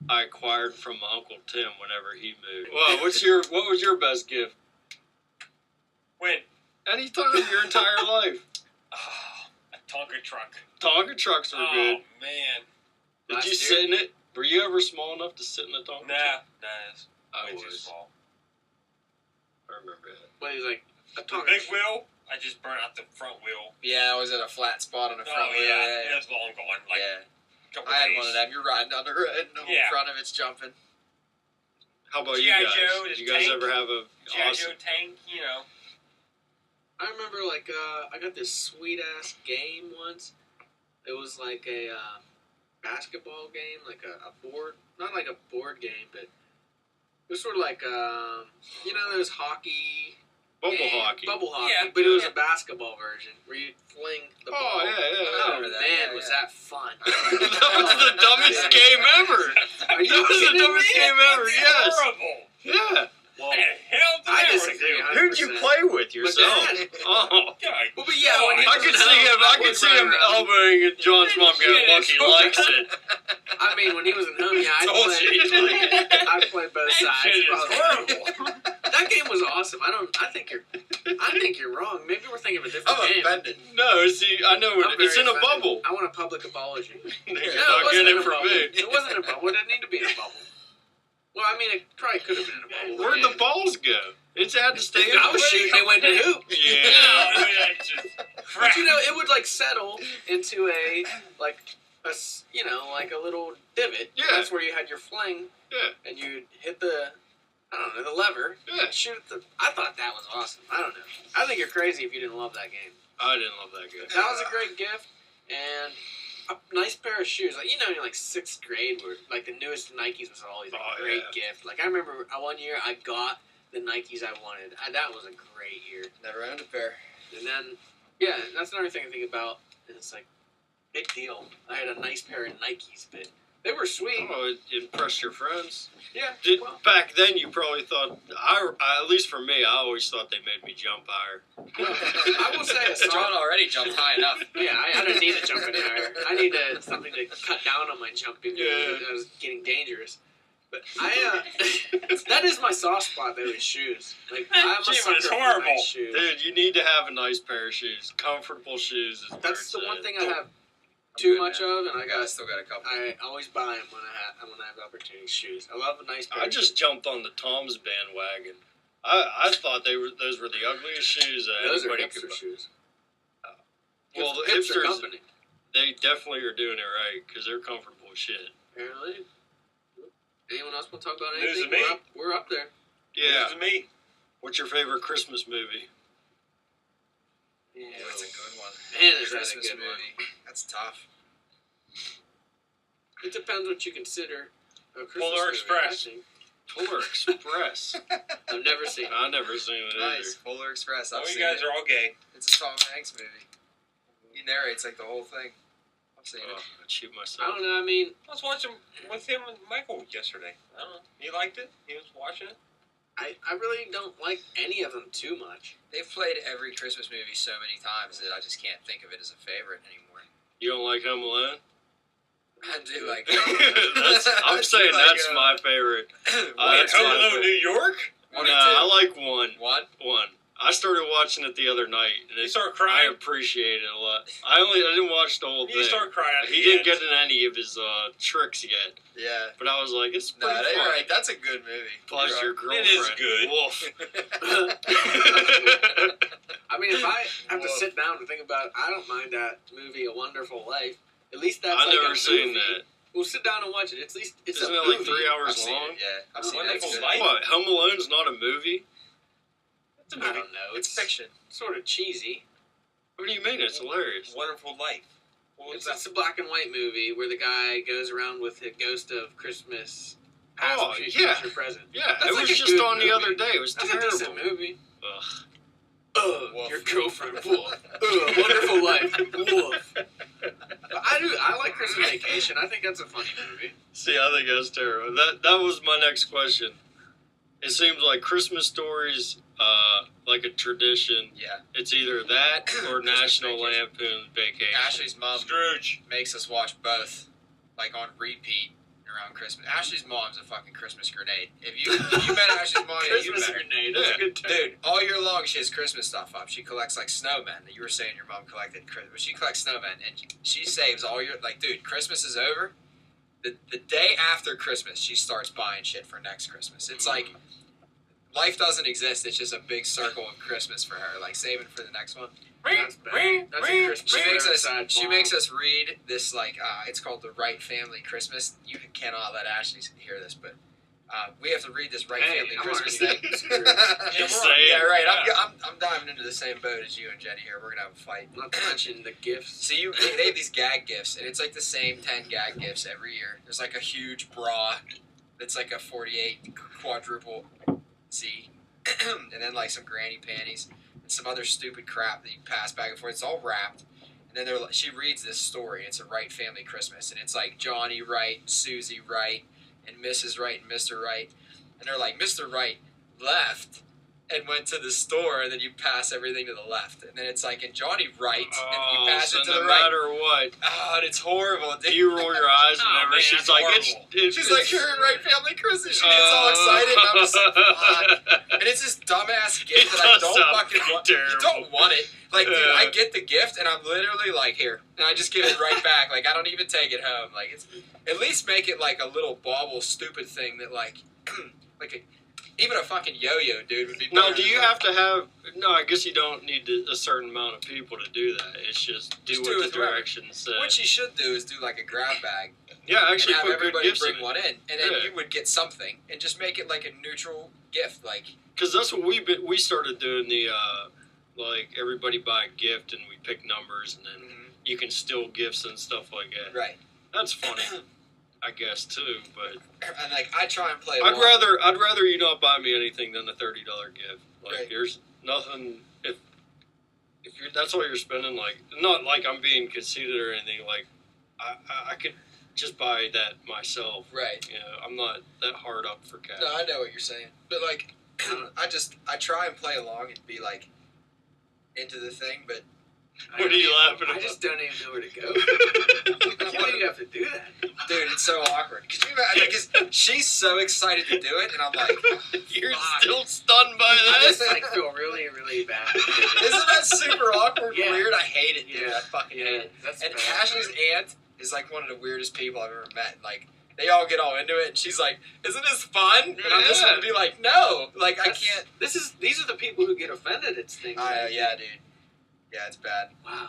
I acquired from my Uncle Tim whenever he moved. Well, what was your best gift? When Anytime your entire life. Oh, a Tonka truck. Tonka trucks are Oh, good. man. Did Last you year? sit in it? Were you ever small enough to sit in a Tonka truck? Nah, it's I way too was. small. I remember that. But he's like a The Tonka. big wheel, I just burnt out the front wheel. Yeah, I was at a flat spot on the front Oh, wheel. yeah. It was long gone. Like, Yeah. a couple I had days. one of them. You're riding on the road, and the whole Yeah. front of it's jumping. How about G.I. you guys? Joe, Did his you guys tank. ever have a G.I. awesome? Joe tank, you know. I remember like I got this sweet ass game once. It was like a basketball game, like a board, not like a board game, but it was sort of like you know those hockey. Bubble game, hockey. Bubble hockey, Yeah, but it was yeah. a basketball version where you fling the Oh, ball. yeah, yeah. Oh remember that, man, yeah, was yeah. that fun! That was the dumbest game ever. Are you That was the kidding dumbest me? game ever. That's Yes. horrible. Yeah. Well, What the hell did I that disagree. do? Who'd you 100%. play with yourself? Dad. Oh. God. well, but yeah, when he I was could at see home, him. I would could see run him around. elbowing at John's mom. Going, Yeah, look, he so likes bad. it. I mean, when he was at home, yeah, I Told you. played. I played both That sides. shit is probably. horrible. That game was awesome. I think you're wrong. Maybe we're thinking of a different I'm game. offended. No, see, I know I'm it's very in a offended. bubble. I want a public apology. You're No, not it wasn't getting in it a from bubble. me. It wasn't in a bubble. It didn't need to be in a bubble. Well, I mean, it probably could have been in a bubble. Where'd the balls go? It's had to stay If in I was place. shooting, they went to hoop. Yeah. No, that's just But crap. you know, it would like settle into a like like a little divot. Yeah. That's where you had your fling. Yeah. And you'd hit the the lever. Yeah. And shoot the. I thought that was awesome. I don't know. I think you're crazy if you didn't love that game. I didn't love that game. That was a great gift and a nice pair of shoes. Like in like 6th grade, where like the newest Nikes was always a Oh, great yeah. gift. Like I remember one year I got the Nikes I wanted. That was a great year. Never owned a pair. And then yeah, that's another thing I think about. And it's like big deal. I had a nice pair of Nikes, but they were sweet. Oh, it impressed your friends. Yeah. Did, well, back then, you probably thought. I at least for me, I always thought they made me jump higher. I will say a John song. already jumped high enough. Yeah, I don't need to jump any higher. I need something to cut down on my jumping. Yeah. I was getting dangerous. But that is my soft spot though, is shoes. Like I'm a Shit sucker was for horrible. nice shoes. Dude, you need to have a nice pair of shoes. Comfortable shoes is where That's it's the one at. thing I have I'm too good, much man. of, and I still got a couple. I always buy them when I have the opportunity. Shoes. I love a nice pair. I of just shoes. jumped on the Tom's bandwagon. I thought those were the ugliest shoes that Those are anybody hipster could buy. shoes. Well, the hipster hipsters, company. they definitely are doing it right because they're comfortable as shit. Apparently. Anyone else want to talk about News anything? of me. We're up there. Yeah. This is me. What's your favorite Christmas movie? Yeah. Yeah, that's a good one. Man, is that a Christmas good one. movie. That's tough. It depends what you consider a Christmas Polar movie, Express. I think. Polar Express. I've never seen it. I've never seen it Nice. Polar Express. Oh, I've you seen guys it. are all gay. It's a Tom Hanks movie. He narrates like the whole thing. I've seen Oh, it. I'd shoot I myself. don't know. I mean, I was watching with him and Michael yesterday. I don't know. He liked it. He was watching it. I really don't like any of them too much. They've played every Christmas movie so many times that I just can't think of it as a favorite anymore. You don't like Home Alone? I do like. I'm saying that's my favorite. Wait, that's Home my Alone, favorite. New York? No, I like one. One. One. I started watching it the other night, and You it, start I crying. appreciate it a lot. I didn't watch the whole thing. You start crying. At He the didn't end. get in any of his tricks yet, Yeah. but I was like, it's No, pretty you're fun. right. That's a good movie. Plus your You're girlfriend. It is good. Wolf. I mean, if I have to Whoa. sit down and think about it, I don't mind that movie, A Wonderful Life. At least that's I've like never a seen movie. that. We'll sit down and watch it. At least it's Isn't a it like movie. 3 I've hours seen long? it. Yeah, I've Oh, seen it. Wonderful It's good. Life? What? Home Alone's not a movie? It's a I movie. don't know. It's It's fiction. sort of cheesy. What do you mean? It's hilarious. Wonderful Life. What was It's, that? it's a black and white movie where the guy goes around with the ghost of Christmas past, Oh, future, yeah. present. Yeah, That's it like was a just good on the movie. other day. It was That's terrible. a decent movie. Ugh. Ugh, your girlfriend, Wolf. Ugh, Wonderful Life, Wolf. But I like Christmas Vacation. I think that's a funny movie. See, I think that's terrible. That was my next question. It seems like Christmas stories, like a tradition. Yeah. It's either that or Christmas National Vacation. Lampoon Vacation. Ashley's mom Scrooge. makes us watch both, like on repeat. around Christmas. Ashley's mom's a fucking Christmas grenade. If you met Ashley's mom, yeah, you Christmas met her. grenade. That's a good term. Dude, all year long she has Christmas stuff up. She collects like snowmen. You were saying your mom collected Christmas. She collects snowmen, and she saves all year. Like, dude, Christmas is over. The day after Christmas, she starts buying shit for next Christmas. It's like life doesn't exist. It's just a big circle of Christmas for her, like saving for the next one. That's bad. That's a Christmas. She makes us read this, like, it's called the Wright Family Christmas. You cannot let Ashley hear this, but we have to read this Wright Family Christmas thing. Yeah, right. I'm diving into the same boat as you and Jenny here. We're gonna have a fight. Not to mention the gifts. So they have these gag gifts, and it's like the same 10 gag gifts every year. There's like a huge bra that's like a 48 quadruple C, and then like some granny panties and some other stupid crap that you pass back and forth. It's all wrapped. And then she reads this story. It's a Wright Family Christmas, and it's like Johnny Wright, Susie Wright, and Mrs. Wright and Mr. Wright. And they're like, Mr. Wright left and went to the store, and then you pass everything to the left. And then it's like, and Johnny Wright, and you pass it to the no right. matter what. Oh, and it's horrible. Dude. You roll your eyes whenever man, she's that's like, horrible. She's like, you're in Wright Family Christmas. She gets all excited, and I'm just like, fuck. And it's this dumbass gift that I don't fucking want. You don't want it. Like, dude, I get the gift, and I'm literally like, here. And I just give it right back. Like, I don't even take it home. Like, it's at least make it like a little bauble, stupid thing that, like, even a fucking yo-yo, dude, would be better. No, do you have to have... No, I guess you don't need a certain amount of people to do that. It's just do what the directions say. What you should do is do like a grab bag. Yeah, actually and have put good everybody gifts bring in one it. in, and then you would get something, and just make it like a neutral gift, like. Because that's what we started doing, the like everybody buy a gift and we pick numbers and then you can steal gifts and stuff like that. Right. That's funny, I guess too. But and like I try and play. I'd rather you not buy me anything than a $30 gift. Like Right. there's nothing if you're that's all you're spending. Like not like I'm being conceited or anything. Like I could just buy that myself. Right. You know, I'm not that hard up for cash. No, I know what you're saying, but like, I try and play along and be like into the thing, but. What are you laughing I about? just don't even know where to go. Why do you have to do that? Dude, it's so awkward. Cause she's so excited to do it, and I'm like, You're fuck. still stunned by I this? just like feel really, really bad. Isn't that super awkward Yeah. and weird? I hate it, dude. Yeah. I fucking hate it. That's And bad. Ashley's aunt is like one of the weirdest people I've ever met. Like, they all get all into it, and she's like, "Isn't this fun?" And I'm just gonna be like, "No, like I can't." These are the people who get offended at things. Yeah, dude. Yeah, it's bad. Wow.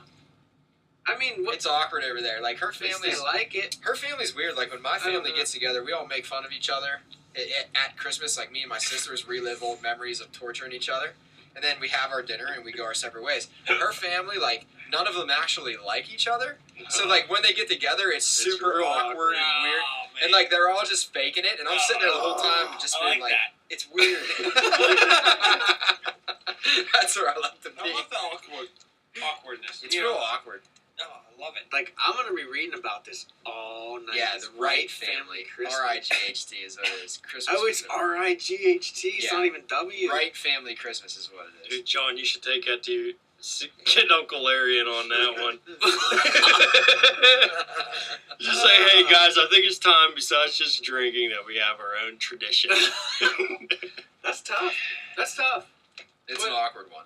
I mean, It's awkward over there. Like her at least family's they like it. her family's weird. Like when my I don't family know. gets together, we all make fun of each other at Christmas. Like me and my sisters relive old memories of torturing each other, and then we have our dinner and we go our separate ways. Her family, like none of them actually like each other. So like when they get together, it's super real awkward and weird. Man. And like they're all just faking it, and I'm sitting there the whole time just I being like like, that. it's weird. That's where I like to I be. love the awkwardness. It's You real know? awkward. No, I love it. Like I'm gonna be reading about this all night. Yeah, This the Wright family. Christmas. R-I-G-H-T is what it is. Christmas. Oh, it's R-I-G-H-T. It's Yeah. not even W. Wright family Christmas is what it is. Dude, John, you should take that to get Uncle Larry in on that one. Just say, hey guys, I think it's time, besides just drinking, that we have our own tradition. That's tough. That's tough. It's an awkward one.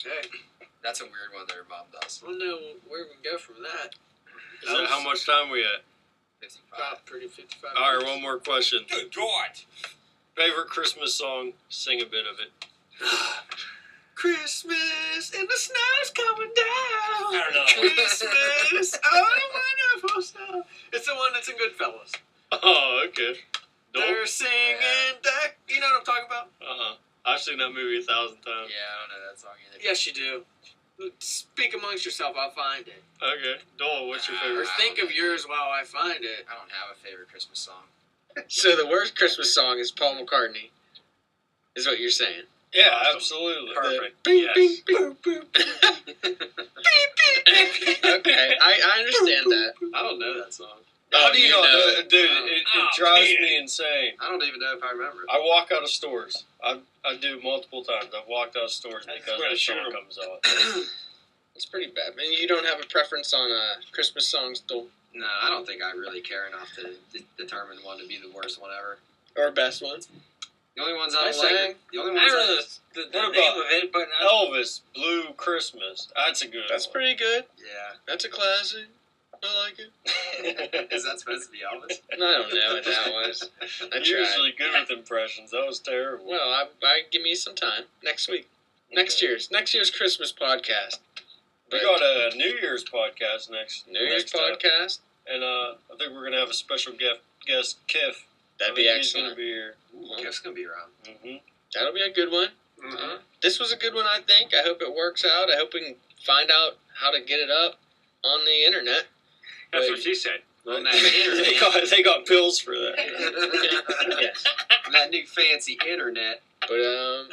Okay. That's a weird one that her mom does. I don't know where we can go from that. Is that how much time we at? 55. About pretty 55 All right, minutes. one more question. Good God. Favorite Christmas song? Sing a bit of it. Christmas and the snow's coming down. I don't know. Christmas, oh wonderful snow. It's the one that's in Goodfellas. Oh, okay. They're Nope. singing deck. You know what I'm talking about? I've seen that movie 1,000 times. Yeah, I don't know that song either. Yes, you do. Speak amongst yourself. I'll find it. Okay. Dole, what's your Or favorite? think of yours while I find it. I don't have a favorite Christmas song. So the worst Christmas song is Paul McCartney. Is what you're saying? Yeah, Awesome. absolutely. Perfect. Yes. Bing, boop, boop. Okay, I understand that. I don't know that song. How do you you know? know Dude, it Oh, drives man. me insane. I don't even know if I remember it. I walk out of stores. I do multiple times. I've walked out of stores That's because where that the song sugar- comes on. It's pretty bad. Man, you don't have a preference on Christmas songs, though? No, I don't think I really care enough to determine one to be the worst one ever. Or best one. The only ones I don't sang. like. The only I ones don't know What the name about of it, but Elvis, Blue Christmas. That's a good That's one. pretty good. Yeah. That's a classic. I like it. Is that supposed to be Elvis? I don't know what that was. I tried. Usually good with impressions. That was terrible. Well, I give me some time. Next week. Next year's Christmas podcast. We got a New Year's podcast next. New Year's next time. podcast. And I think we're gonna have a special guest, Kiff. That'd I be think He's excellent. gonna be here. Ooh, Kiff's gonna be around. Mm-hmm. That'll be a good one. Mhm. This was a good one, I think. I hope it works out. I hope we can find out how to get it up on the internet. that's what she said. On that internet. they got pills for that. Yes. That new fancy internet. But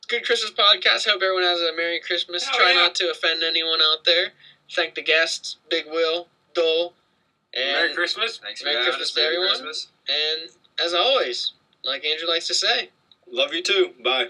good Christmas podcast. Hope everyone has a Merry Christmas. Oh, Try yeah. not to offend anyone out there. Thank the guests, Big Will, Dole, and Merry Christmas. Thanks for Merry having Christmas us. to Merry everyone. Christmas. and as always, like Andrew likes to say, Love you too. Bye.